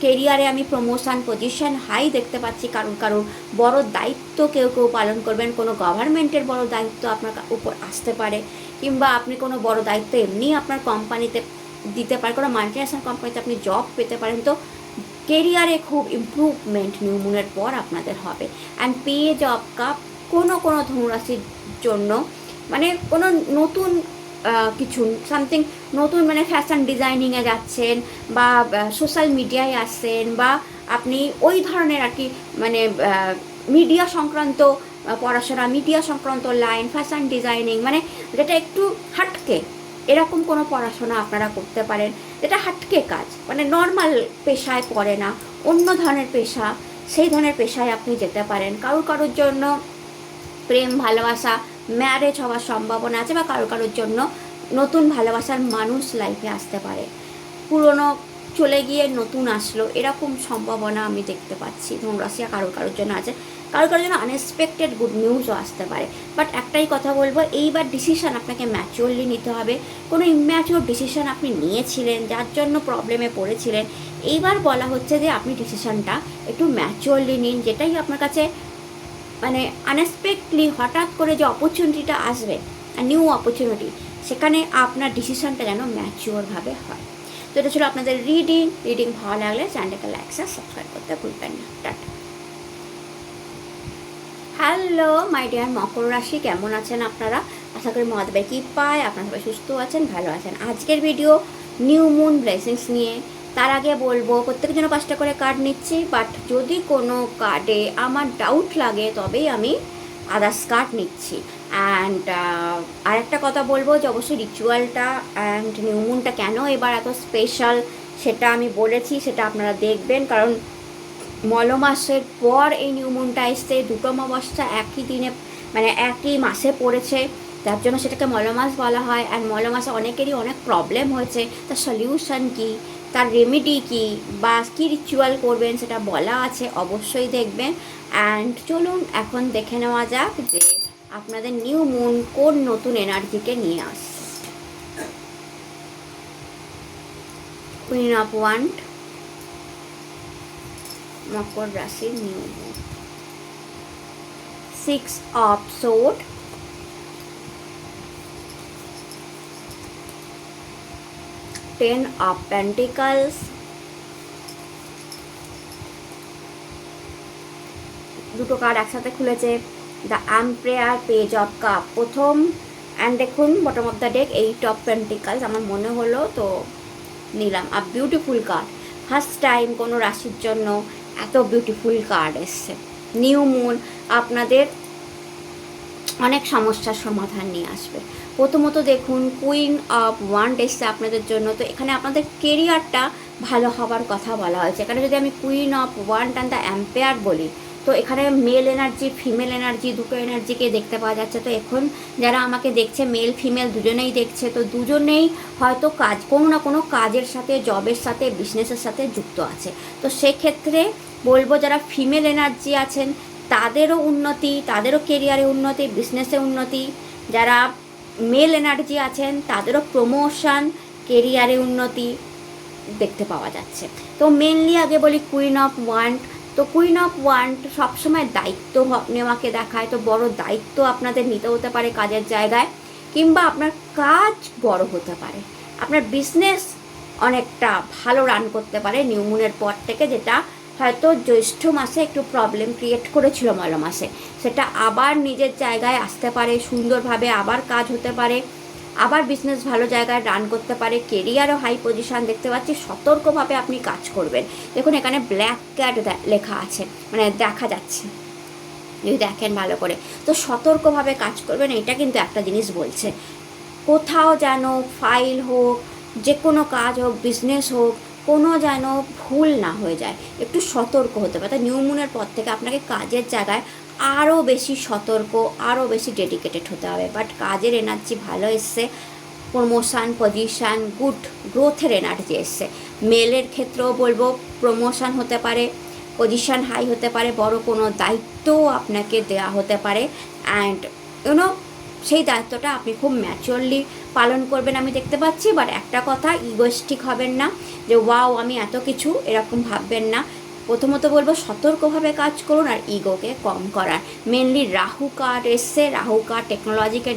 কেরিয়ারে আমি প্রমোশন, পজিশন হাই দেখতে পাচ্ছি। কারোর বড় দায়িত্ব কেউ পালন করবেন, কোনো গভর্নমেন্টের বড় দায়িত্ব আপনার উপর আসতে পারে, কিংবা আপনি কোনো বড় দায়িত্ব এমনি আপনার কোম্পানিতে দিতে পারে, কোনো মাল্টিন্যাশনাল কোম্পানিতে আপনি জব পেতে পারেন। তো কেরিয়ারে খুব ইমপ্রুভমেন্ট নিউ মুনের পর আপনাদের হবে। অ্যান্ড পেজ অফ কাপ, কোনো ধনুরাশির জন্য মানে কোনো নতুন কিছু সামথিং নতুন, মানে ফ্যাশন ডিজাইনিংয়ে যাচ্ছেন, বা সোশ্যাল মিডিয়ায় আসছেন, বা আপনি ওই ধরনের আর কি, মানে মিডিয়া সংক্রান্ত পড়াশোনা, মিডিয়া সংক্রান্ত লাইন, ফ্যাশন ডিজাইনিং, মানে যেটা একটু হাটকে, এরকম কোনো পড়াশোনা আপনারা করতে পারেন, যেটা হাটকে কাজ, মানে নর্মাল পেশায় পড়ে না, অন্য ধরনের পেশা, সেই ধরনের পেশায় আপনি যেতে পারেন। কারোর জন্য প্রেম ভালোবাসা, ম্যারেজ হওয়ার সম্ভাবনা আছে, বা কারোর জন্য নতুন ভালোবাসার মানুষ লাইফে আসতে পারে, পুরনো চলে গিয়ে নতুন আসলো, এরকম সম্ভাবনা আমি দেখতে পাচ্ছি ধনুরাশি। কারোর জন্য আছে, কারোর জন্য আনএক্সপেক্টেড গুড নিউজও আসতে পারে। বাট একটাই কথা বলবো, এইবার ডিসিশান আপনাকে ম্যাচিওরলি নিতে হবে। কোনো ইম্যাচিওর ডিসিশান আপনি নিয়েছিলেন, যার জন্য প্রবলেমে পড়েছিলেন, এইবার বলা হচ্ছে যে আপনি ডিসিশানটা একটু ম্যাচিওরলি নিন, যেটাই আপনার কাছে মানে আনএক্সপেক্টলি হঠাৎ করে যে অপরচুনিটিটা আসবে, নিউ অপরচুনিটি, সেখানে আপনার ডিসিশানটা যেন ম্যাচিওরভাবে হয়। তো এটা ছিল আপনাদের রিডিং ভালো লাগলে চ্যানেলটাকে লাইক সাবস্ক্রাইব করতে ভুলবেন না। টাটা। হ্যালো মাই ডিয়ার মকর রাশি, কেমন আছেন আপনারা? আশা করি মহাদেবের কৃপায় আপনারা সবাই সুস্থ আছেন, ভালো আছেন। আজকের ভিডিও নিউ মুন ব্লেসিংস নিয়ে, তার আগে বলবো প্রত্যেকের জন্য 5টা করে কার্ড নিচ্ছি, বাট যদি কোনো কার্ডে আমার ডাউট লাগে তবেই আমি আদার্স কার্ড নিচ্ছি। অ্যান্ড আরেকটা কথা বলবো যে অবশ্যই রিচুয়ালটা অ্যান্ড নিউমুনটা কেন এবার এত স্পেশাল সেটা আমি বলেছি, সেটা আপনারা দেখবেন, কারণ মলমাসের পর এই নিউমুনটা এসছে, দুটো অমাবস্যা একই দিনে মানে একই মাসে পড়েছে, তার জন্য সেটাকে মলমাস বলা হয়। অ্যান্ড মলমাসে অনেকেরই অনেক প্রবলেম হয়েছে, তার সলিউশন কী, তার রেমেডি কী বা কী রিচুয়াল করবেন সেটা বলা আছে, অবশ্যই দেখবেন। অ্যান্ড চলুন এখন দেখে নেওয়া যাক যে আপনাদের নিউ মুন কোন নতুন এনার্জিকে নিয়ে আসছে। কুইন অফ ওয়ান্ড, মকর রাশির new moon. 6 of sword, 10 of pentacles, দুটো কার্ড একসাথে খুলেছে, the empire, page of cup প্রথম, অ্যান্ড দেখুন bottom of the day 8 of pentacles. আমার মনে হলো তো নিলাম। আর বিউটিফুল কার্ড, ফার্স্ট টাইম কোনো রাশির জন্য এত বিউটিফুল কার্ড এসছে। নিউ মুন আপনাদের অনেক সমস্যার সমাধান নিয়ে আসবে। প্রথমত দেখুন কুইন অফ ওয়ান্ড এসছে আপনাদের জন্য, তো এখানে আপনাদের কেরিয়ারটা ভালো হবার কথা বলা হয়েছে। এখানে যদি আমি queen of wand and the empire বলি, তো এখানে মেল এনার্জি ফিমেল এনার্জি দুটো এনার্জিকে দেখতে পাওয়া যাচ্ছে। তো এখন যারা আমাকে দেখছে মেল ফিমেল দুজনেই দেখছে, তো দুজনেই হয়তো কাজ কোনো না কোনো কাজের সাথে, জবের সাথে, বিজনেসের সাথে যুক্ত আছে। তো সেক্ষেত্রে বলবো যারা ফিমেল এনার্জি আছেন তাদেরও উন্নতি, তাদেরও কেরিয়ারে উন্নতি, বিজনেসে উন্নতি। যারা মেল এনার্জি আছেন তাদেরও প্রমোশন, কেরিয়ারে উন্নতি দেখতে পাওয়া যাচ্ছে। তো মেনলি আগে বলি কুইন অফ ওয়ান্ড। তো কুইন অফ ওয়ান্ড সবসময় দায়িত্ব নেওয়াকে দেখায়। তো বড় দায়িত্ব আপনাদের নিতে হতে পারে কাজের জায়গায়, কিংবা আপনার কাজ বড় হতে পারে, আপনার বিজনেস অনেকটা ভালো রান করতে পারে নিউমুনের পর থেকে, যেটা হয়তো জ্যৈষ্ঠ মাসে একটু প্রবলেম ক্রিয়েট করেছিল মল মাসে, সেটা আবার নিজের জায়গায় আসতে পারে সুন্দরভাবে, আবার কাজ হতে পারে, আবার বিজনেস ভালো জায়গায় রান করতে পারে, কেরিয়ারও হাই পজিশান দেখতে পাচ্ছি। সতর্কভাবে আপনি কাজ করবেন। দেখুন এখানে ব্ল্যাক ক্যাট লেখা আছে, মানে দেখা যাচ্ছে যদি দেখেন ভালো করে, তো সতর্কভাবে কাজ করবেন। এটা কিন্তু একটা জিনিস বলছে, কোথাও যেন ফাইল হোক, যে কোনো কাজ হোক, বিজনেস হোক, কোনো যেন ভুল না হয়ে যায়, একটু সতর্ক হতে পারে। তাই নিউ মুনের পর থেকে আপনাকে কাজের জায়গায় আরও বেশি সতর্ক, আরও বেশি ডেডিকেটেড হতে হবে। বাট কাজের এনার্জি ভালো এসছে, প্রমোশান, পজিশান, গুড গ্রোথের এনার্জি এসছে। মেলের ক্ষেত্রেও বলবো প্রমোশান হতে পারে, পজিশান হাই হতে পারে, বড় কোনো দায়িত্বও আপনাকে দেওয়া হতে পারে। অ্যান্ড ইউনো সেই দায়িত্বটা আপনি খুব ম্যাচিওরলি পালন করবেন আমি দেখতে পাচ্ছি। বাট একটা কথা, ইগোস্টিক হবেন না যে ওয়াও আমি এত কিছু, এরকম ভাববেন না। প্রথমত বলবো সতর্কভাবে কাজ করুন আর ইগোকে কম করার। মেনলি রাহু কার্ড এসছে, রাহু কার্ড টেকনোলজিকে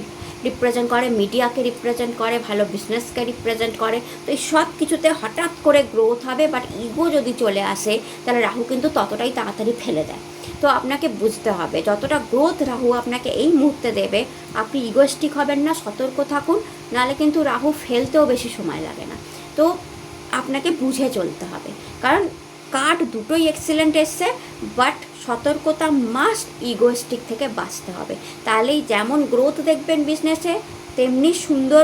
রিপ্রেজেন্ট করে, মিডিয়াকে রিপ্রেজেন্ট করে, ভালো বিজনেসকে রিপ্রেজেন্ট করে। তো এই সব কিছুতে হঠাৎ করে গ্রোথ হবে, বাট ইগো যদি চলে আসে তাহলে রাহু কিন্তু ততটাই তাড়াতাড়ি ফেলে দেয়। তো আপনাকে বুঝতে হবে যতটা গ্রোথ রাহু আপনাকে এই মুহূর্তে দেবে, আপনি ইগোস্টিক হবেন না, সতর্ক থাকুন, নাহলে কিন্তু রাহু ফেলতেও বেশি সময় লাগে না। তো আপনাকে বুঝে চলতে হবে, কারণ কার্ড দুটোই এক্সিলেন্ট এসছে, বাট সতর্কতা মাস্ট, ইগোস্টিক থেকে বাঁচতে হবে। তাহলেই যেমন গ্রোথ দেখবেন বিজনেসে, তেমনি সুন্দর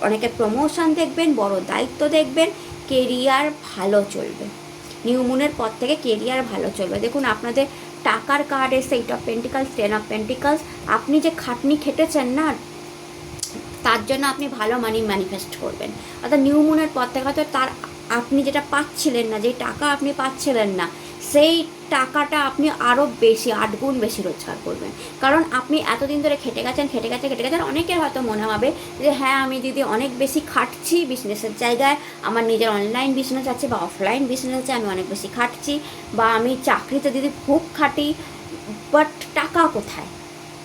অনেকের প্রমোশন দেখবেন, বড় দায়িত্ব দেখবেন, কেরিয়ার ভালো চলবে। নিউ মুনের পর থেকে কেরিয়ার ভালো চলবে। দেখুন আপনাদের টাকার কার্ড এসে 8 অফ পেন্টিকলস, 10 অফ পেন্টিকলস। আপনি যে খাটনি খেটেছেন না, তার জন্য আপনি ভালো মানি ম্যানিফেস্ট করবেন। অর্থাৎ নিউ মুনের পর থেকে হয়তো তার আপনি যেটা পাচ্ছিলেন না, যে টাকা আপনি পাচ্ছিলেন না, সেই টাকাটা আপনি আরও বেশি 8 গুণ বেশি রোজগার করবেন। কারণ আপনি এতদিন ধরে খেটে গেছেন। অনেকের হয়তো মনে হবে যে হ্যাঁ আমি দিদি অনেক বেশি খাটছি বিজনেসের জায়গায়, আমার নিজের অনলাইন বিজনেস আছে বা অফলাইন বিজনেস আছে, আমি অনেক বেশি খাটছি, বা আমি চাকরিতে দিদি খুব খাটি, বাট টাকা কোথায়?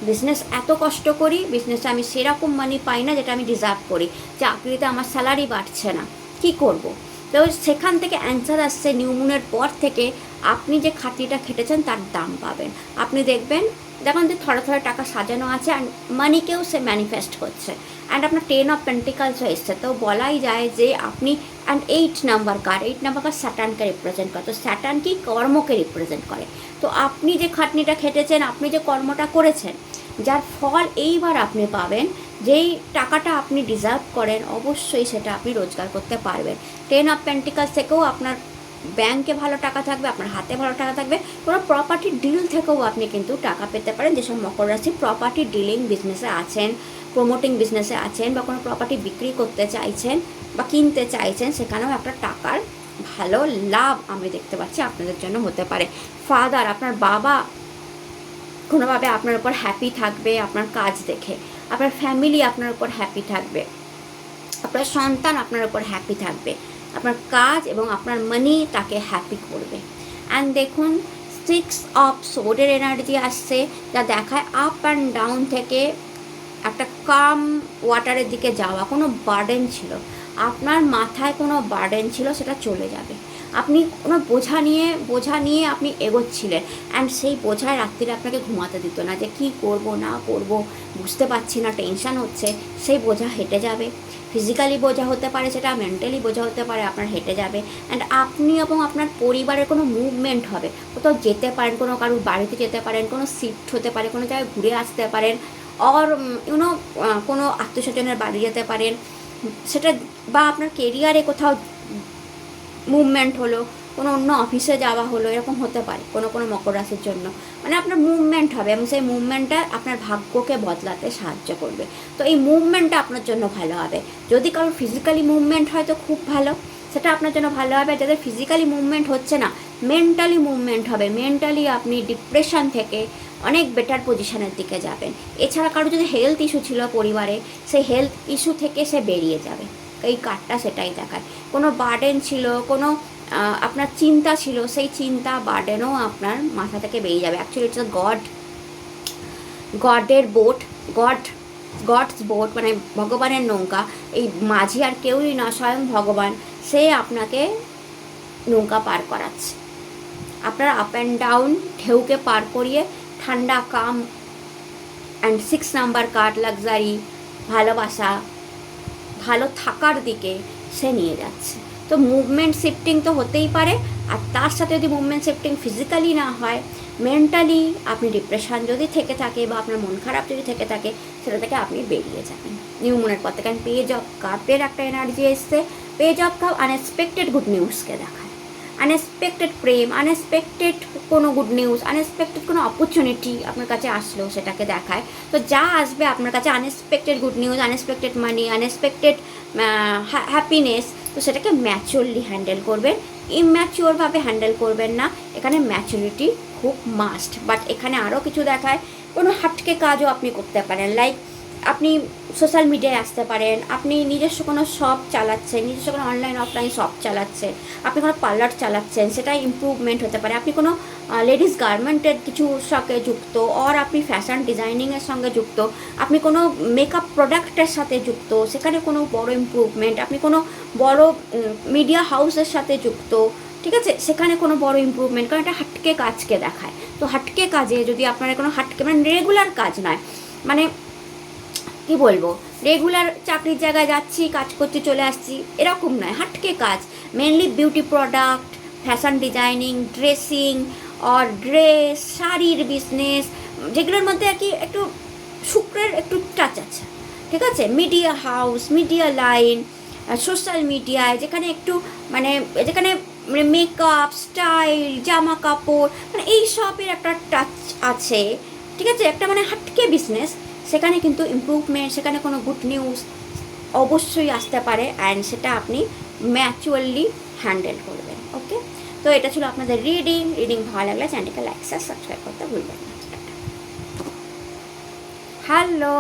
বিজনেস এত কষ্ট করি, বিজনেসে আমি সেরকম মানি পাই না যেটা আমি ডিজার্ভ করি, চাকরিতে আমার স্যালারি বাড়ছে না, কি করব? তো সেখান থেকে অ্যান্সার আসছে নিউ মুনের পর থেকে আপনি যে খাটনিটা খেটেছেন তার দাম পাবেন। আপনি দেখবেন দেখুন যে থরে থরে টাকা সাজানো আছে, অ্যান্ড মানিকেও সে ম্যানিফেস্ট করছে। অ্যান্ড আপনার 10 অফ পেন্টিকালসও এসছে, তো বলাই যায় যে আপনি, অ্যান্ড 8 নাম্বার কার্ড স্যাটার্নকে রিপ্রেজেন্ট করে। তো স্যাটার্ন কি কর্মকে রিপ্রেজেন্ট করে। তো আপনি যে খাটনিটা খেটেছেন, আপনি যে কর্মটা করেছেন, যার ফল এইবার আপনি পাবেন, যেই টাকাটা আপনি ডিজার্ভ করেন, অবশ্যই সেটা আপনি রোজগার করতে পারবেন। 10 অফ পেন্টিকালস থেকেও আপনার ব্যাংকে ভালো টাকা থাকবে, আপনার হাতে ভালো টাকা থাকবে। কোনো প্রপার্টি ডিল থেকেও আপনি কিন্তু টাকা পেতে পারেন। যেসব মকর রাশি প্রপার্টি ডিলিং বিজনেসে আছেন, প্রমোটিং বিজনেসে আছেন, বা কোনো প্রপার্টি বিক্রি করতে চাইছেন বা কিনতে চাইছেন, সেখানেও একটা টাকার ভালো লাভ আমি দেখতে পাচ্ছি আপনাদের জন্য হতে পারে। ফাদার, আপনার বাবা কোনোভাবে আপনার উপর হ্যাপি থাকবে আপনার কাজ দেখে, আপনার ফ্যামিলি আপনার উপর হ্যাপি থাকবে, আপনার সন্তান আপনার উপর হ্যাপি থাকবে, আপনার কাজ এবং আপনার মানি তাকে হ্যাপি করবে। অ্যান্ড দেখুন 6 অফ সোর্ডের এনার্জি আসছে, যা দেখায় আপ অ্যান্ড ডাউন থেকে একটা কাম ওয়াটারের দিকে যাওয়া। কোনো বার্ডেন ছিল, আপনার মাথায় কোনো বার্ডেন ছিল, সেটা চলে যাবে। আপনি কোনো বোঝা নিয়ে আপনি এগোচ্ছিলেন, অ্যান্ড সেই বোঝায় রাত্রিরে আপনাকে ঘুমাতে দিত না, যে কী করব না করব বুঝতে পারছি না, টেনশান হচ্ছে। সেই বোঝা হেঁটে যাবে। ফিজিক্যালি বোঝা হতে পারে, সেটা মেন্টালি বোঝা হতে পারে, আপনার হেঁটে যাবে। অ্যান্ড আপনি এবং আপনার পরিবারের কোনো মুভমেন্ট হবে, কোথাও যেতে পারেন, কোনো কারোর বাড়িতে যেতে পারেন, কোনো শিফট হতে পারে, কোনো জায়গায় ঘুরে আসতে পারেন, অর কোনো আত্মীয়স্বজনের বাড়ি যেতে পারেন, সেটা বা আপনার কেরিয়ারে কোথাও মুভমেন্ট হলো, কোনো অন্য অফিসে যাওয়া হলো, এরকম হতে পারে কোনো মকর রাশির জন্য। মানে আপনার মুভমেন্ট হবে, এবং সেই মুভমেন্টটা আপনার ভাগ্যকে বদলাতে সাহায্য করবে। তো এই মুভমেন্টটা আপনার জন্য ভালো হবে। যদি কারোর ফিজিক্যালি মুভমেন্ট হয় তো খুব ভালো, সেটা আপনার জন্য ভালো হবে। যাদের ফিজিক্যালি মুভমেন্ট হচ্ছে না, মেন্টালি মুভমেন্ট হবে। মেন্টালি আপনি ডিপ্রেশন থেকে অনেক বেটার পজিশনের দিকে যাবেন। এছাড়া কারো যদি হেলথ ইস্যু ছিল পরিবারে, সেই হেলথ ইস্যু থেকে সে বেরিয়ে যাবে। এই কার্ডটা সেটাই দেখায়। কোনো বার্ডেন ছিল, কোনো আপনার চিন্তা ছিল, সেই চিন্তা বার্ডেনও আপনার মাথা থেকে বেরিয়ে যাবে। অ্যাকচুয়ালি ইটস গডের বোট, গডস বোট, মানে ভগবানের নৌকা। এই মাঝি আর কেউই না, স্বয়ং ভগবান, সে আপনাকে নৌকা পার করাচ্ছে। আপনার আপ অ্যান্ড ডাউন ঢেউকে পার করিয়ে ঠান্ডা কাম অ্যান্ড 6 নাম্বার কার্ড লাক্সারি, ভালোবাসা, ভালো থাকার দিকে সে নিয়ে যাচ্ছে। তো মুভমেন্ট শিফটিং তো হতেই পারে, আর তার সাথে যদি মুভমেন্ট শিফটিং ফিজিক্যালি না হয়, মেন্টালি আপনি ডিপ্রেশন যদি থেকে থাকে বা আপনার মন খারাপ যদি থেকে থাকে, সেটা থেকে আপনি বেরিয়ে যাবেন নিউ মুনের পর থেকে। কারণ পেজ অফ কাপের একটা এনার্জি এসছে। Page of cup unexpected good নিউজকে দেখায়। আনএক্সপেক্টেড প্রেম, আনএক্সপেক্টেড কোনো গুড নিউজ, আনএক্সপেক্টেড কোনো অপরচুনিটি আপনার কাছে আসলো, সেটাকে দেখায়। তো যা আসবে আপনার কাছে, আনএক্সপেক্টেড গুড নিউজ, আনএক্সপেক্টেড মানি, আনএক্সপেক্টেড হ্যাপিনেস, তো সেটাকে ম্যাচিওরলি হ্যান্ডেল করবেন। ইম্যাচিওরভাবে হ্যান্ডেল করবেন না। এখানে ম্যাচুরিটি খুব মাস্ট। বাট এখানে আরও কিছু দেখায়, কোনো হাটকে কাজও আপনি করতে পারেন। লাইক আপনি সোশ্যাল মিডিয়ায় আসতে পারেন, আপনি নিজস্ব কোনো শপ চালাচ্ছেন, নিজস্ব কোনো অনলাইন অফলাইন শপ চালাচ্ছেন, আপনি কোনো পার্লার চালাচ্ছেন, সেটা ইমপ্রুভমেন্ট হতে পারে। আপনি কোনো লেডিস গার্মেন্টের কিছুর সঙ্গে যুক্ত, অর আপনি ফ্যাশন ডিজাইনিংয়ের সঙ্গে যুক্ত, আপনি কোনো মেকআপ প্রোডাক্টের সাথে যুক্ত, সেখানে কোনো বড় ইমপ্রুভমেন্ট, আপনি কোনো বড় মিডিয়া হাউসের সাথে যুক্ত, ঠিক আছে, সেখানে কোনো বড় ইমপ্রুভমেন্ট। কারণ এটা হাটকে কাজকে দেখায়। তো হাটকে কাজে যদি আপনার কোনো হাটকে, মানে রেগুলার কাজ নয়, মানে কি বলবো, রেগুলার চাকরির জায়গায় যাচ্ছি, কাজ করতে চলে আসছি, এরকম নয়। হাটকে কাজ mainly beauty product, fashion designing, dressing, or dress, শাড়ির বিজনেস, যেগুলোর মধ্যে আর কি একটু শুক্রের একটু টাচ আছে, ঠিক আছে। Media house, media line, social মিডিয়ায় যেখানে একটু যেখানে মেকআপ, স্টাইল, জামা কাপড়, মানে এই সবের একটা টাচ আছে, ঠিক আছে। একটা হাটকে বিজনেস, সেখানে কিন্তু ইমপ্রুভমেন্ট, সেখানে কোনো গুড নিউজ অবশ্যই আসতে পারে, অ্যান্ড সেটা আপনি ম্যাচুয়ালি হ্যান্ডেল করবেন। ওকে, তো এটা ছিল আপনাদের রিডিং ভালো লাগলে চ্যানেলকে লাইক সাবস্ক্রাইব করতে ভুলবেন না। হ্যালো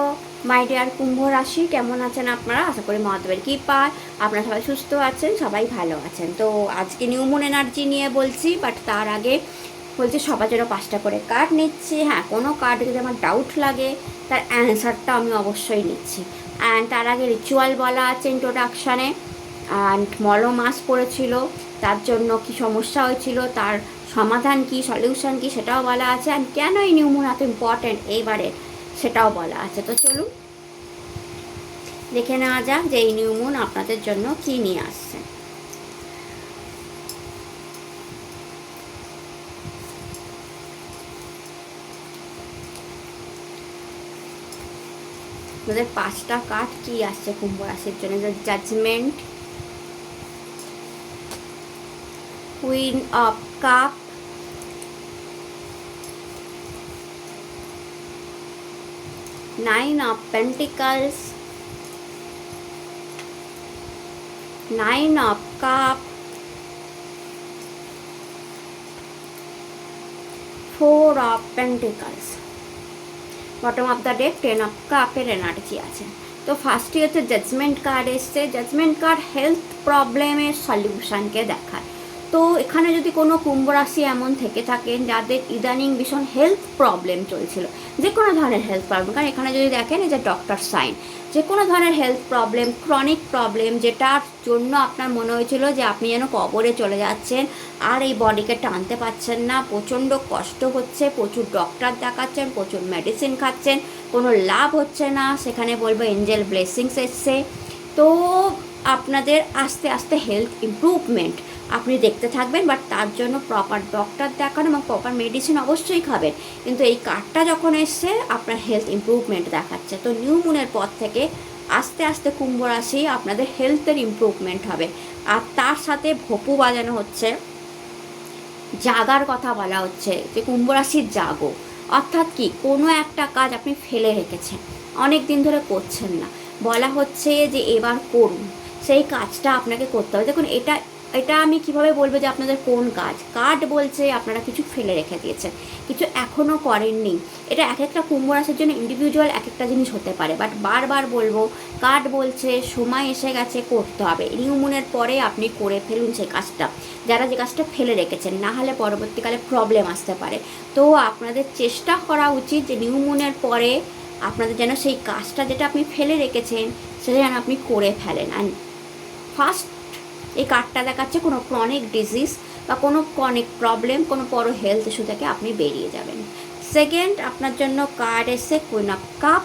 মাই ডিয়ার কুম্ভ রাশি, কেমন আছেন আপনারা? আশা করি মহাদেবের কৃপায় আপনারা সবাই সুস্থ আছেন, সবাই ভালো আছেন। তো আজকে নিউ মুন এনার্জি নিয়ে বলছি, বাট তার আগে বলছি সবার জন্য 5টা করে কার্ড নিচ্ছি। হ্যাঁ, কোনো কার্ডে যদি আমার ডাউট লাগে, তার অ্যান্সারটা আমি অবশ্যই নিচ্ছি। অ্যান্ড তার আগে রিচুয়াল বলা আছে ইন্ট্রোডাকশানে। অ্যান্ড মলমাস পড়েছিল, তার জন্য কি সমস্যা হয়েছিল, তার সমাধান কি, সলিউশন কি সেটাও বলা আছে, আর কেন এই নিউ মুন এত ইম্পর্টেন্ট এইবারে সেটাও বলা আছে। তো চলুন দেখে নেওয়া যাক যে এই নিউ মুন আপনাদের জন্য কি নিয়ে আসছে। আপনাদের 5টা কার্ড কি আসছে কুম্ভ রাশির জন্য? Judgement, queen of cup, nine of pentacles, nine of cup, 4 of pentacles, bottom of the deck 10 of কাপের এনার্জি আছে। তো ফার্স্টই হচ্ছে জাজমেন্ট কার্ড এসছে। জাজমেন্ট কার্ড হেলথ প্রবলেমের সলিউশনকে দেখায়। তো এখানে যদি কোনো কুম্ভ রাশি এমন থেকে থাকেন যাদের ইদানিং ভীষণ হেলথ প্রবলেম চলছিল, যে কোনো ধরনের হেলথ প্রবলেম, কারণ এখানে যদি দেখেন এই যে ডক্টর সাইন, যে কোনো ধরনের হেলথ প্রবলেম, ক্রনিক প্রবলেম, যেটার জন্য আপনার মনে হয়েছিল যে আপনি যেন কবরে চলে যাচ্ছেন, আর এই বডিকে টানতে পারছেন না, প্রচণ্ড কষ্ট হচ্ছে, প্রচুর ডক্টর দেখাচ্ছেন, প্রচুর মেডিসিন খাচ্ছেন, কোনো লাভ হচ্ছে না, সেখানে বলবো এঞ্জেল ব্লেসিংস এসছে। তো আপনাদের আস্তে আস্তে হেলথ ইমপ্রুভমেন্ট আপনি দেখতে থাকবেন, বাট তার জন্য প্রপার ডক্টর দেখান এবং প্রপার মেডিসিন অবশ্যই খাবেন। কিন্তু এই কার্ডটা যখন এসছে আপনার হেলথ ইমপ্রুভমেন্ট দেখাচ্ছে। তো নিউ মুনের পর থেকে আস্তে আস্তে কুম্ভ রাশি আপনাদের হেলথের ইমপ্রুভমেন্ট হবে। আর তার সাথে ভোপু বাজানো হচ্ছে, জাগার কথা বলা হচ্ছে যে কুম্ভ রাশির জাগো, অর্থাৎ কি কোনো একটা কাজ আপনি ফেলে রেখেছেন, অনেক দিন ধরে করছেন না, বলা হচ্ছে যে এবার করুন, সেই কাজটা আপনাকে করতে হবে। দেখুন এটা এটা আমি কিভাবে বলবো যে আপনাদের কোন কাজ? কার্ড বলছে আপনারা কিছু ফেলে রেখে দিয়েছেন, কিছু এখনও করেননি। এটা এক একটা কুম্ভ রাশির জন্য ইন্ডিভিজুয়াল এক একটা জিনিস হতে পারে, বাট বারবার বলবো কার্ড বলছে সময় এসে গেছে, করতে হবে। নিউ মুনের পরে আপনি করে ফেলুন সেই কাজটা, যারা যে কাজটা ফেলে রেখেছেন, না হলে পরবর্তীকালে প্রবলেম আসতে পারে। তো আপনাদের চেষ্টা করা উচিত যে নিউ মুনের পরে আপনাদের যেন সেই কাজটা যেটা আপনি ফেলে রেখেছেন সেটা যেন আপনি করে ফেলেন। অ্যান্ড ফার্স্ট এই কার্ডটা দেখাচ্ছে কোনো ক্রনিক ডিজিজ বা কোনো ক্রনিক প্রবলেম, কোনো বড় হেলথ ইস্যু থেকে আপনি বেরিয়ে যাবেন। সেকেন্ড আপনার জন্য কার্ড এসছে queen of cup.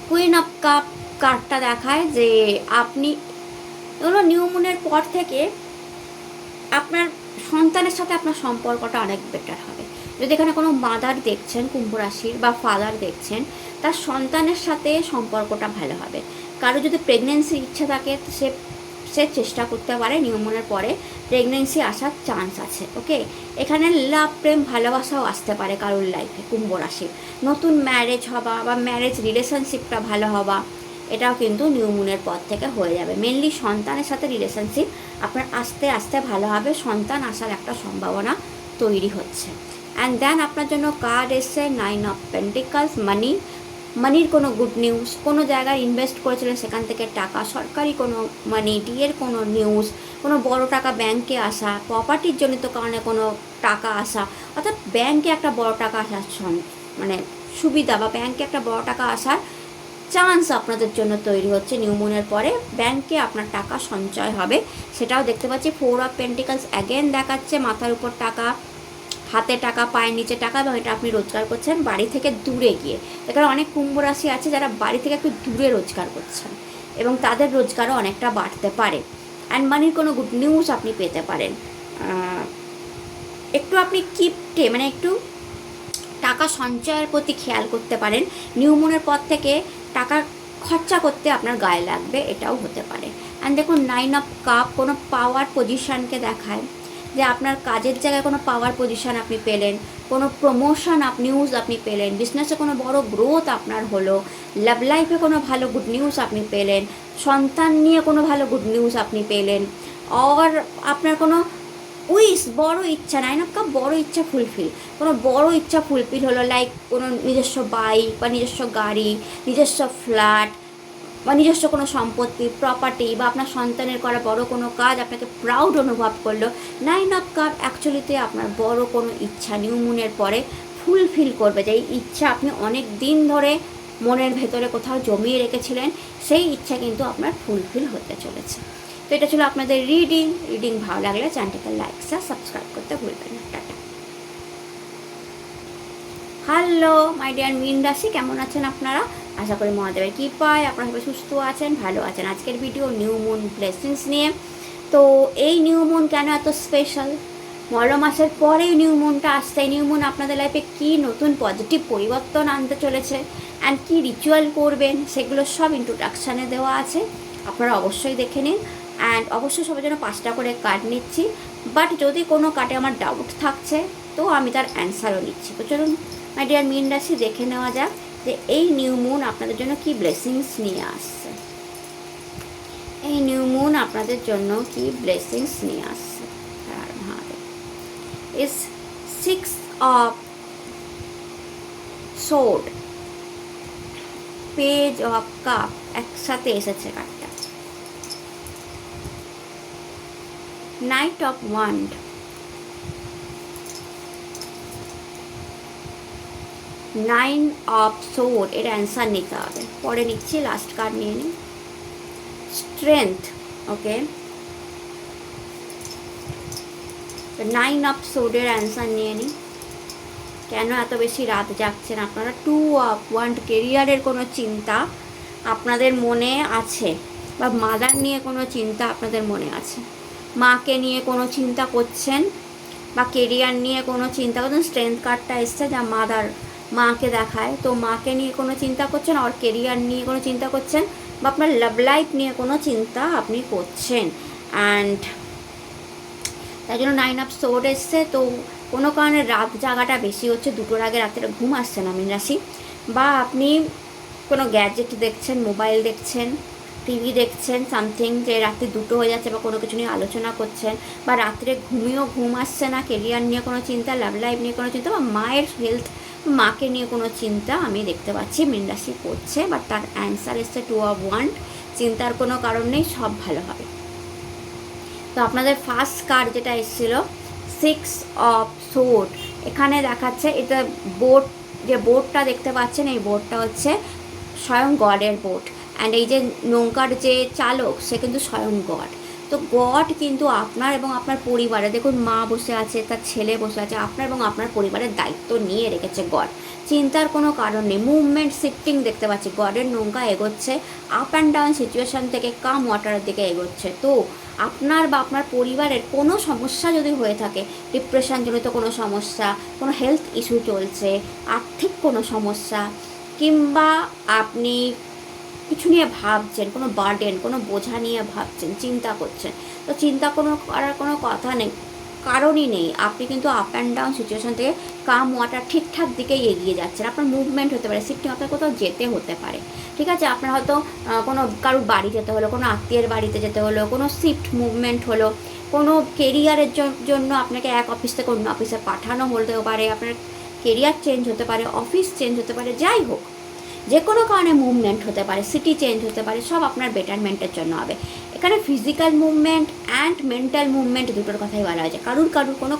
Queen of cup কার্ডটা দেখায় যে আপনি ধরুন নিউ মুনের পর থেকে আপনার সন্তানের সাথে আপনার সম্পর্কটা অনেক বেটার হবে। যদি এখানে কোনো মাদার দেখছেন কুম্ভ রাশির বা ফাদার দেখছেন, তার সন্তানের সাথে সম্পর্কটা ভালো হবে। কারো যদি প্রেগনেন্সির ইচ্ছা থাকে সে সে চেষ্টা করতে পারে, নিউ মুনের পরে প্রেগনেন্সি আসার চান্স আছে। ওকে, এখানে লাভ, প্রেম, ভালোবাসাও আসতে পারে কারোর লাইফে কুম্ভ রাশির। নতুন ম্যারেজ হওয়া বা ম্যারেজ রিলেশনশিপটা ভালো হওয়া, এটাও কিন্তু নিউ মুনের পর থেকে হয়ে যাবে। মেনলি সন্তানের সাথে রিলেশনশিপ আপনার আস্তে আস্তে ভালো হবে, সন্তান আসার একটা সম্ভাবনা তৈরি হচ্ছে। অ্যান্ড দেন আপনার জন্য কার্ড এসছে নাইন অফ পেন্টিকলস। মানির কোনো গুড নিউজ, কোনো জায়গায় ইনভেস্ট করেছিলেন সেখান থেকে টাকা, সরকারি কোনো মানি, ডিএর কোনো নিউজ, কোনো বড় টাকা ব্যাংকে আসা, প্রপার্টির জনিত কারণে কোনো টাকা আসা, অর্থাৎ ব্যাংকে একটা বড় টাকা আসার মানে সুবিধা বা ব্যাংকে একটা বড় টাকা আসার চান্স আপনাদের জন্য তৈরি হচ্ছে। নিউ মুনের পরে ব্যাংকে আপনার টাকা সঞ্চয় হবে, সেটাও দেখতে পাচ্ছি। 4 অফ পেন্টিকলস অ্যাগেন দেখাচ্ছে মাথার উপর টাকা, হাতে টাকা, পায়ের নিচে টাকা, এবং এটা আপনি রোজগার করছেন বাড়ি থেকে দূরে গিয়ে। এখানে অনেক কুম্ভ রাশি আছে যারা বাড়ি থেকে একটু দূরে রোজগার করছেন এবং তাদের রোজগারও অনেকটা বাড়তে পারে। অ্যান্ড মানির কোনো গুড নিউজ আপনি পেতে পারেন। একটু আপনি কিপটে মানে একটু টাকা সঞ্চয়ের প্রতি খেয়াল করতে পারেন। নিউ মুনের পর থেকে টাকা খরচা করতে আপনার গায়ে লাগবে, এটাও হতে পারে। অ্যান্ড দেখুন নাইন অফ কাপ কোনো পাওয়ার পজিশানকে দেখায়, যে আপনার কাজের জায়গায় কোনো পাওয়ার পজিশান আপনি পেলেন, কোনো প্রমোশন নিউজ আপনি পেলেন, বিজনেসে কোনো বড় গ্রোথ আপনার হলো, লাভ লাইফে কোনো ভালো গুড নিউজ আপনি পেলেন, সন্তান নিয়ে কোনো ভালো গুড নিউজ আপনি পেলেন, আর আপনার কোনো উইস, বড় ইচ্ছা, নাইন অফ কাপ বড় ইচ্ছা ফুলফিল, কোনো বড় ইচ্ছা ফুলফিল হলো, লাইক কোনো নিজস্ব বাইক বা নিজস্ব গাড়ি, নিজস্ব ফ্ল্যাট বা নিজস্ব কোনো সম্পত্তি, প্রপার্টি, বা আপনার সন্তানের করা বড় কোনো কাজ আপনাকে প্রাউড অনুভব করলো। নাইন অফ কাপ অ্যাকচুয়ালিতে আপনার বড় কোনো ইচ্ছা নিউ মুনের পরে ফুলফিল করবে, যে এই ইচ্ছা আপনি অনেক দিন ধরে মনের ভেতরে কোথাও জমিয়ে রেখেছিলেন, সেই ইচ্ছা কিন্তু আপনার ফুলফিল হতে চলেছে। তো এটা ছিল আপনাদের রিডিং ভালো লাগলে চ্যানেলটাকে লাইক সাবস্ক্রাইব করতে ভুলবেন না। টাটা। হ্যালো মাই ডিয়ার মীন রাশি, কেমন আছেন আপনারা? আশা করি মহাদেবের কৃপায় আপনারা সবাই সুস্থ আছেন, ভালো আছেন। আজকের ভিডিও নিউ মুন ব্লেসিংস নিয়ে। তো এই নিউ মুন কেন এত স্পেশাল? মলয় মাসের পরেই নিউ মুনটা আসছে। এই নিউ মুন আপনাদের লাইফে কী নতুন পজিটিভ পরিবর্তন আনতে চলেছে অ্যান্ড কী রিচুয়াল করবেন সেগুলো সব ইন্ট্রোডাকশানে দেওয়া আছে, আপনারা অবশ্যই দেখে নিন। অ্যান্ড অবশ্যই সবার জন্য 5টা করে কার্ড নিচ্ছি, বাট যদি কোনো কার্ডে আমার ডাউট থাকছে তো আমি তার অ্যান্সারও নিচ্ছি। তো চলুন মাই ডিয়ার মীন রাশি, দেখে নেওয়া যাক যে এই নিউ মুন আপনাদের জন্য কি ব্লেসিংস নিয়ে আসছে। এই নিউ মুন আপনাদের জন্য কি ব্লেসিংস নিয়ে আসছে। Is 6 of sword, page of cup একসাথে এসেছে কার্ডটা, night of wand, 9 of sword. এর অ্যান্সার নিতে হবে, পরে নিচ্ছি, লাস্ট কার্ড নিয়ে নিই, স্ট্রেংথ। ওকে, 9 অফ সোর্ডের অ্যান্সার নিয়ে নিই। কেন এত বেশি রাত জাগছেন আপনারা? 2 অফ ওয়ান্ড, কেরিয়ারের কোনো চিন্তা আপনাদের মনে আছে, বা মাদার নিয়ে কোনো চিন্তা আপনাদের মনে আছে, মাকে নিয়ে কোনো চিন্তা করছেন, বা কেরিয়ার নিয়ে কোনো চিন্তা করছেন। স্ট্রেংথ কার্ডটা এসছে যা মাকে দেখায়, তো মাকে নিয়ে কোনো চিন্তা করছেন, আর কেরিয়ার নিয়ে কোনো চিন্তা করছেন, বা আপনার লাভ লাইফ নিয়ে কোনো চিন্তা আপনি করছেন। অ্যান্ড তাই জন্য 9 অফ সোর্ড এসছে। তো কোনো কারণে রাত জাগাটা বেশি হচ্ছে, 2টোর আগে রাত্রে ঘুম আসছে না মীন রাশি, বা আপনি কোনো গ্যাজেট দেখছেন, মোবাইল দেখছেন, টিভি দেখছেন, সামথিং, যে রাত্রে 2টো হয়ে যাচ্ছে, বা কোনো কিছু নিয়ে আলোচনা করছেন, বা রাত্রে ঘুম আসছে না, কেরিয়ার নিয়ে কোনো চিন্তা, লাভ লাইফ নিয়ে কোনো চিন্তা, বা মায়ের হেলথ, মাকে নিয়ে কোনো চিন্তা আমি দেখতে পাচ্ছি মীন রাশি করছে। বাট তার অ্যান্সার এসছে 2 অফ ওয়ান্ড, চিন্তার কোনো কারণ নেই, সব ভালো হবে। তো আপনাদের ফার্স্ট কার্ড যেটা এসেছিল 6 অফ সোর্ড, এখানে দেখাচ্ছে এটা বোট, যে বোটটা দেখতে পাচ্ছেন এই বোটটা হচ্ছে স্বয়ং গডের বোট। অ্যান্ড এই যে নৌকার যে চালক সে কিন্তু স্বয়ং গড। তো গড কিন্তু আপনার এবং আপনার পরিবারে, দেখুন মা বসে আছে, তার ছেলে বসে আছে, আপনার এবং আপনার পরিবারের দায়িত্ব নিয়ে রেখেছে গড। চিন্তার কোনো কারণ নেই, মুভমেন্ট শিফটিং দেখতে পাচ্ছি, গডের নৌকা এগোচ্ছে আপ অ্যান্ড ডাউন সিচুয়েশান থেকে কাম ওয়াটারের দিকে এগোচ্ছে। তো আপনার বা আপনার পরিবারের কোনো সমস্যা যদি হয়ে থাকে, ডিপ্রেশনজনিত কোনো সমস্যা, কোনো হেলথ ইস্যু চলছে, আর্থিক কোনো সমস্যা, কিংবা আপনি কিছু নিয়ে ভাবছেন, কোনো বার্ডেন, কোনো বোঝা নিয়ে ভাবছেন, চিন্তা করছেন, তো চিন্তা করার কোনো কথা নেই, কারণই নেই। আপনি কিন্তু আপ অ্যান্ড ডাউন সিচুয়েশন থেকে কাম ওয়াটার ঠিকঠাক দিকেই এগিয়ে যাচ্ছেন। আপনার মুভমেন্ট হতে পারে, শিফটিং, আপনার কোথাও যেতে হতে পারে, ঠিক আছে? আপনার হয়তো কোনো কারোর বাড়ি যেতে হলো, কোনো আত্মীয়ের বাড়িতে যেতে হলো, কোনো শিফট মুভমেন্ট হলো, কোনো কেরিয়ারের জন্য আপনাকে এক অফিস থেকে অন্য অফিসে পাঠানো হতে পারে, আপনার কেরিয়ার চেঞ্জ হতে পারে, অফিস চেঞ্জ হতে পারে, যাই হোক, যে কোনো কারণে মুভমেন্ট হতে পারে, সিটি চেঞ্জ হতে পারে, সব আপনার বেটারমেন্টের জন্য হবে। এখানে physical movement and mental movement দুটোর কথাই বলা হয়েছে।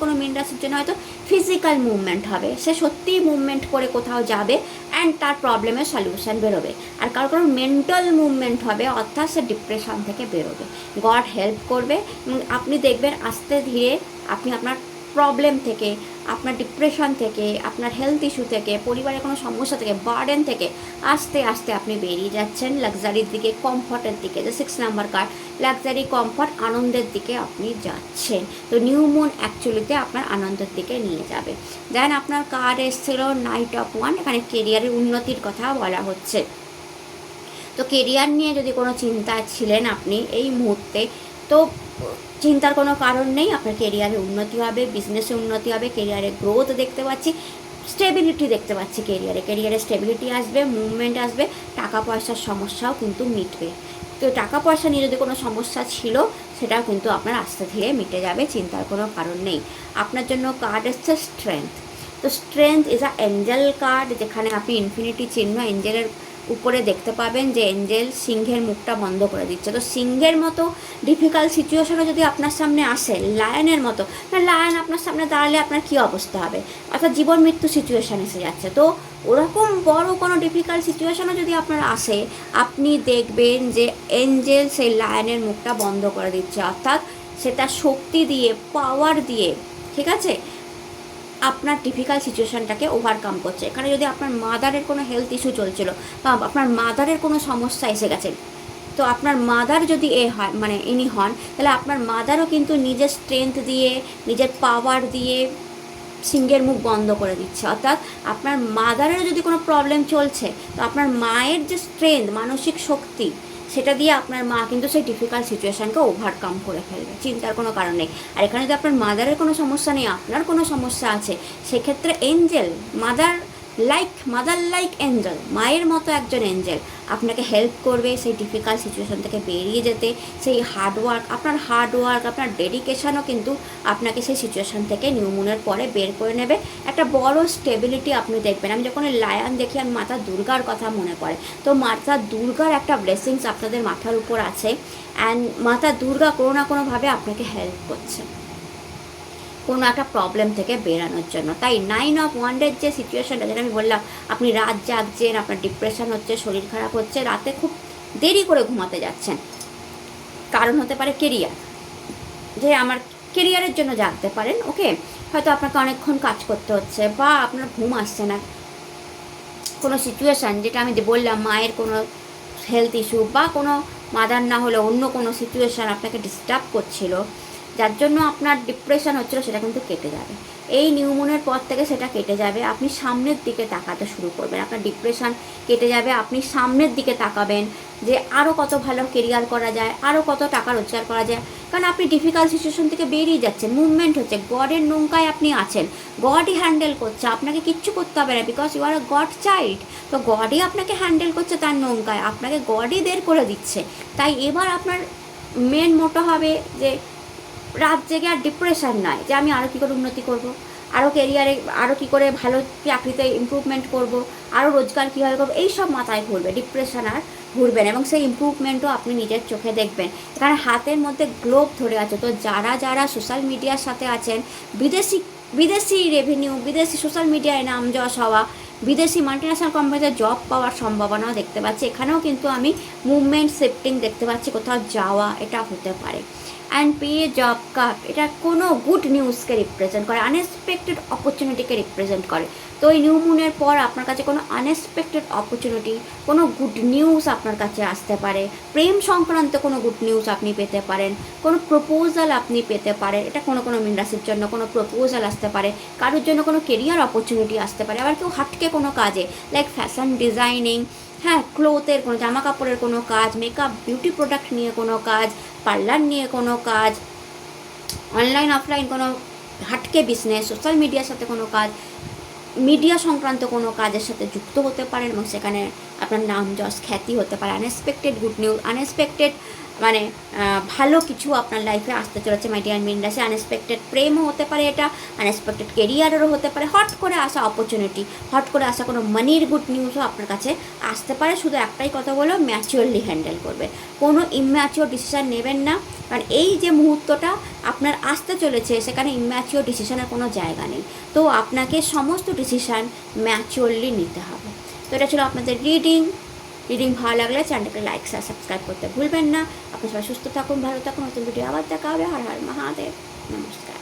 কোনো মীন রাশির জন্য হয়তো ফিজিক্যাল মুভমেন্ট হবে, সে সত্যিই মুভমেন্ট করে কোথাও যাবে অ্যান্ড তার প্রবলেমের সলিউশন বেরোবে। আর কারোর মেন্টাল মুভমেন্ট হবে, অর্থাৎ সে ডিপ্রেশন থেকে বেরোবে, গড হেল্প করবে। এবং আপনি দেখবেন আস্তে ধীরে আপনি আপনার প্রবলেম থেকে, আপনার ডিপ্রেশন থেকে, আপনার হেলথ ইস্যু থেকে, পরিবারের কোনো সমস্যা থেকে, বার্ডেন থেকে আস্তে আস্তে আপনি বেরিয়ে যাচ্ছেন লাক্সারির দিকে, কমফর্টের দিকে। যে 6 নাম্বার কার্ড, লাক্সারি, কমফর্ট, আনন্দের দিকে আপনি যাচ্ছেন। তো নিউ মুন অ্যাকচুয়ালিতে আপনার আনন্দের দিকে নিয়ে যাবে। দেন আপনার কার্ড এসেছিল নাইট অফ ওয়ান, এখানে কেরিয়ারের উন্নতির কথা বলা হচ্ছে। তো কেরিয়ার নিয়ে যদি কোনো চিন্তায় ছিলেন আপনি এই মুহূর্তে, তো চিন্তার কোনো কারণ নেই, আপনার কেরিয়ারে উন্নতি হবে, বিজনেসে উন্নতি হবে, কেরিয়ারে গ্রোথ দেখতে পাচ্ছি, স্টেবিলিটি দেখতে পাচ্ছি, কেরিয়ারে স্টেবিলিটি আসবে, মুভমেন্ট আসবে, টাকা পয়সার সমস্যাও কিন্তু মিটবে। তো টাকা পয়সা নিয়ে যদি কোনো সমস্যা ছিল সেটাও কিন্তু আপনার আস্তে ধীরে মিটে যাবে, চিন্তার কোনো কারণ নেই। আপনার জন্য কার্ড এসছে স্ট্রেংথ। তো strength is a Angel card, যেখানে আপনি ইনফিনিটি চিহ্ন, এঞ্জেলের উপরে দেখতে পাবেন যে এঞ্জেল সিংহের মুখটা বন্ধ করে দিচ্ছে। তো সিংহের মতো ডিফিকাল্ট সিচুয়েশনও যদি আপনার সামনে আসে, লায়নের মতো, না লায়ন আপনার সামনে দাঁড়ালে আপনার কী অবস্থা হবে, অর্থাৎ জীবন মৃত্যু সিচুয়েশান এসে যাচ্ছে। তো ওরকম বড় কোনো ডিফিকাল্ট সিচুয়েশনও যদি আপনার আসে, আপনি দেখবেন যে এঞ্জেল সেই লায়নের মুখটা বন্ধ করে দিচ্ছে, অর্থাৎ সেটা শক্তি দিয়ে, পাওয়ার দিয়ে, ঠিক আছে, আপনার ডিফিকাল্ট সিচুয়েশানটাকে ওভারকাম করছে। এখানে যদি আপনার মাদারের কোনো হেলথ ইস্যু চলছিল বা আপনার মাদারের কোনো সমস্যা এসে গেছে, তো আপনার মাদার যদি হয় মানে ইনি হন, তাহলে আপনার মাদারও কিন্তু নিজের স্ট্রেংথ দিয়ে, নিজের পাওয়ার দিয়ে সিংহের মুখ বন্ধ করে দিচ্ছে। অর্থাৎ আপনার মাদারেরও যদি কোনো প্রবলেম চলছে, তো আপনার মায়ের যে স্ট্রেংথ, মানসিক শক্তি, সেটা দিয়ে আপনার মা কিন্তু সেই ডিফিকাল্ট সিচুয়েশানকে ওভারকাম করে ফেলবে, চিন্তার কোনো কারণ নেই। আর এখানে যদি আপনার মাদারের কোনো সমস্যা নেই, আপনার কোনো সমস্যা আছে, সেক্ষেত্রে এঞ্জেল, মাদার লাইক এঞ্জেল, মায়ের মতো একজন এঞ্জেল আপনাকে হেল্প করবে সেই ডিফিকাল্ট সিচুয়েশান থেকে বেরিয়ে যেতে। সেই হার্ডওয়ার্ক, আপনার ডেডিকেশানও কিন্তু আপনাকে সেই সিচুয়েশান থেকে নিউ মুনের পরে বের করে নেবে। একটা বড় স্টেবিলিটি আপনি দেখবেন। আমি যখন লায়ন দেখি, আমি মাতা দুর্গার কথা মনে পড়ে। তো মাতা দুর্গার একটা ব্লেসিংস আপনাদের মাথার উপর আছে, অ্যান্ড মাতা দুর্গা কোনো না কোনোভাবে আপনাকে হেল্প করছে কোনো একটা প্রবলেম থেকে বেরানোর জন্য। তাই 9 অফ ওয়ান্ডের যে সিচুয়েশানটা, যেটা আমি বললাম, আপনি রাত জাগছেন, আপনার ডিপ্রেশন হচ্ছে, শরীর খারাপ হচ্ছে, রাতে খুব দেরি করে ঘুমাতে যাচ্ছেন, কারণ হতে পারে কেরিয়ার, যে আমার কেরিয়ারের জন্য জাগতে পারেন, ওকে, হয়তো আপনাকে অনেকক্ষণ কাজ করতে হচ্ছে, বা আপনার ঘুম আসছে না, কোনো সিচুয়েশান, যেটা আমি বললাম, মায়ের কোনো হেলথ ইস্যু বা কোনো মাদার না হলে অন্য কোনো সিচুয়েশান আপনাকে ডিস্টার্ব করছিল, যার জন্য আপনার ডিপ্রেশন হচ্ছিলো, সেটা কিন্তু কেটে যাবে। এই নিউ মুনের পর থেকে সেটা কেটে যাবে। আপনি সামনের দিকে তাকাতে শুরু করবেন, আপনার ডিপ্রেশন কেটে যাবে। আপনি সামনের দিকে তাকাবেন যে আরও কত ভালো কেরিয়ার করা যায়, আরও কত টাকা রোজগার করা যায়, কারণ আপনি ডিফিকাল্ট সিচুয়েশন থেকে বেরিয়ে যাচ্ছেন, মুভমেন্ট হচ্ছে, গডের নৌকায় আপনি আছেন, গডই হ্যান্ডেল করছে, আপনাকে কিচ্ছু করতে হবে না, because you are a god child. তো গডই আপনাকে হ্যান্ডেল করছে তার নৌকায়, আপনাকে গডই বের করে দিচ্ছে। তাই এবার আপনার মেন মোটো হবে যে রাত জেগে আর ডিপ্রেশন নয়, যে আমি আরও কী করে উন্নতি করব, আরও কেরিয়ারে আরও কী করে ভালো চাকরিতে ইমপ্রুভমেন্ট করব, আরও রোজগার কীভাবে করবো, এইসব মাথায় ঘুরবে, ডিপ্রেশন আর ঘুরবেন, এবং সেই ইমপ্রুভমেন্টও আপনি নিজের চোখে দেখবেন। কারণ হাতের মধ্যে গ্লোব ধরে আছে। তো যারা যারা সোশ্যাল মিডিয়ার সাথে আছেন, বিদেশি রেভিনিউ, বিদেশি সোশ্যাল মিডিয়ায় নাম যশ হওয়া, বিদেশি মাল্টিন্যাশনাল কোম্পানিতে জব পাওয়ার সম্ভাবনাও দেখতে পাচ্ছি। এখানেও কিন্তু আমি মুভমেন্ট শিফটিং দেখতে পাচ্ছি, কোথাও যাওয়া, এটা হতে পারে। অ্যান্ড পেয়ে জব কাপ, এটা কোনো গুড নিউজকে রিপ্রেজেন্ট করে, আনএক্সপেক্টেড অপরচুনিটিকে রিপ্রেজেন্ট করে। তো এই নিউ মুনের পর আপনার কাছে কোনো আনএক্সপেক্টেড অপরচুনিটি, কোনো গুড নিউজ আপনার কাছে আসতে পারে, প্রেম সংক্রান্ত কোনো গুড নিউজ আপনি পেতে পারেন, কোনো প্রপোজাল আপনি পেতে পারেন। এটা কোনো মীন রাশির জন্য কোনো প্রপোজাল আসতে পারে, কারোর জন্য কোনো কেরিয়ার অপরচুনিটি আসতে পারে, আবার কেউ হাটকে কোনো কাজে, লাইক ফ্যাশন ডিজাইনিং, হ্যাঁ, ক্লোথের কোনো, জামা কাপড়ের কোনো কাজ, মেকআপ বিউটি প্রোডাক্ট নিয়ে কোনো কাজ, পার্লার নিয়ে কোনো কাজ, অনলাইন অফলাইন কোনো হাটকে বিজনেস, সোশ্যাল মিডিয়ার সাথে কোনো কাজ, মিডিয়া সংক্রান্ত কোনো কাজের সাথে যুক্ত হতে পারেন, এবং সেখানে আপনার নাম যশ খ্যাতি হতে পারে। আনএক্সপেক্টেড গুড নিউজ, আনএক্সপেক্টেড মানে ভালো কিছু আপনার লাইফে আসতে চলেছে মাই ডিয়ার মীন রাশি। আনএক্সপেক্টেড প্রেমও হতে পারে, এটা আনএক্সপেক্টেড কেরিয়ারেরও হতে পারে, হট করে আসা অপরচুনিটি, হট করে আসা কোনো মানির গুড নিউজও আপনার কাছে আসতে পারে। শুধু একটাই কথা বলো, ম্যাচিওরলি হ্যান্ডেল করবে, কোনো ইম্যাচিওর ডিসিশান নেবেন না, কারণ এই যে মুহূর্তটা আপনার আসতে চলেছে, সেখানে ইম্যাচিওর ডিসিশানের কোনো জায়গা নেই। তো আপনাকে সমস্ত ডিসিশান ম্যাচিওরলি নিতে হবে। তো এটা ছিল আপনাদের রিডিং। ভালো লাগলে চ্যানেলটাকে লাইক শেয়ার সাবস্ক্রাইব করতে ভুলবেন না। আপনি সবাই সুস্থ থাকুন, ভালো থাকুন, নতুন ভিডিও আবার দেখা হবে। হর হর মহাদেব, নমস্কার।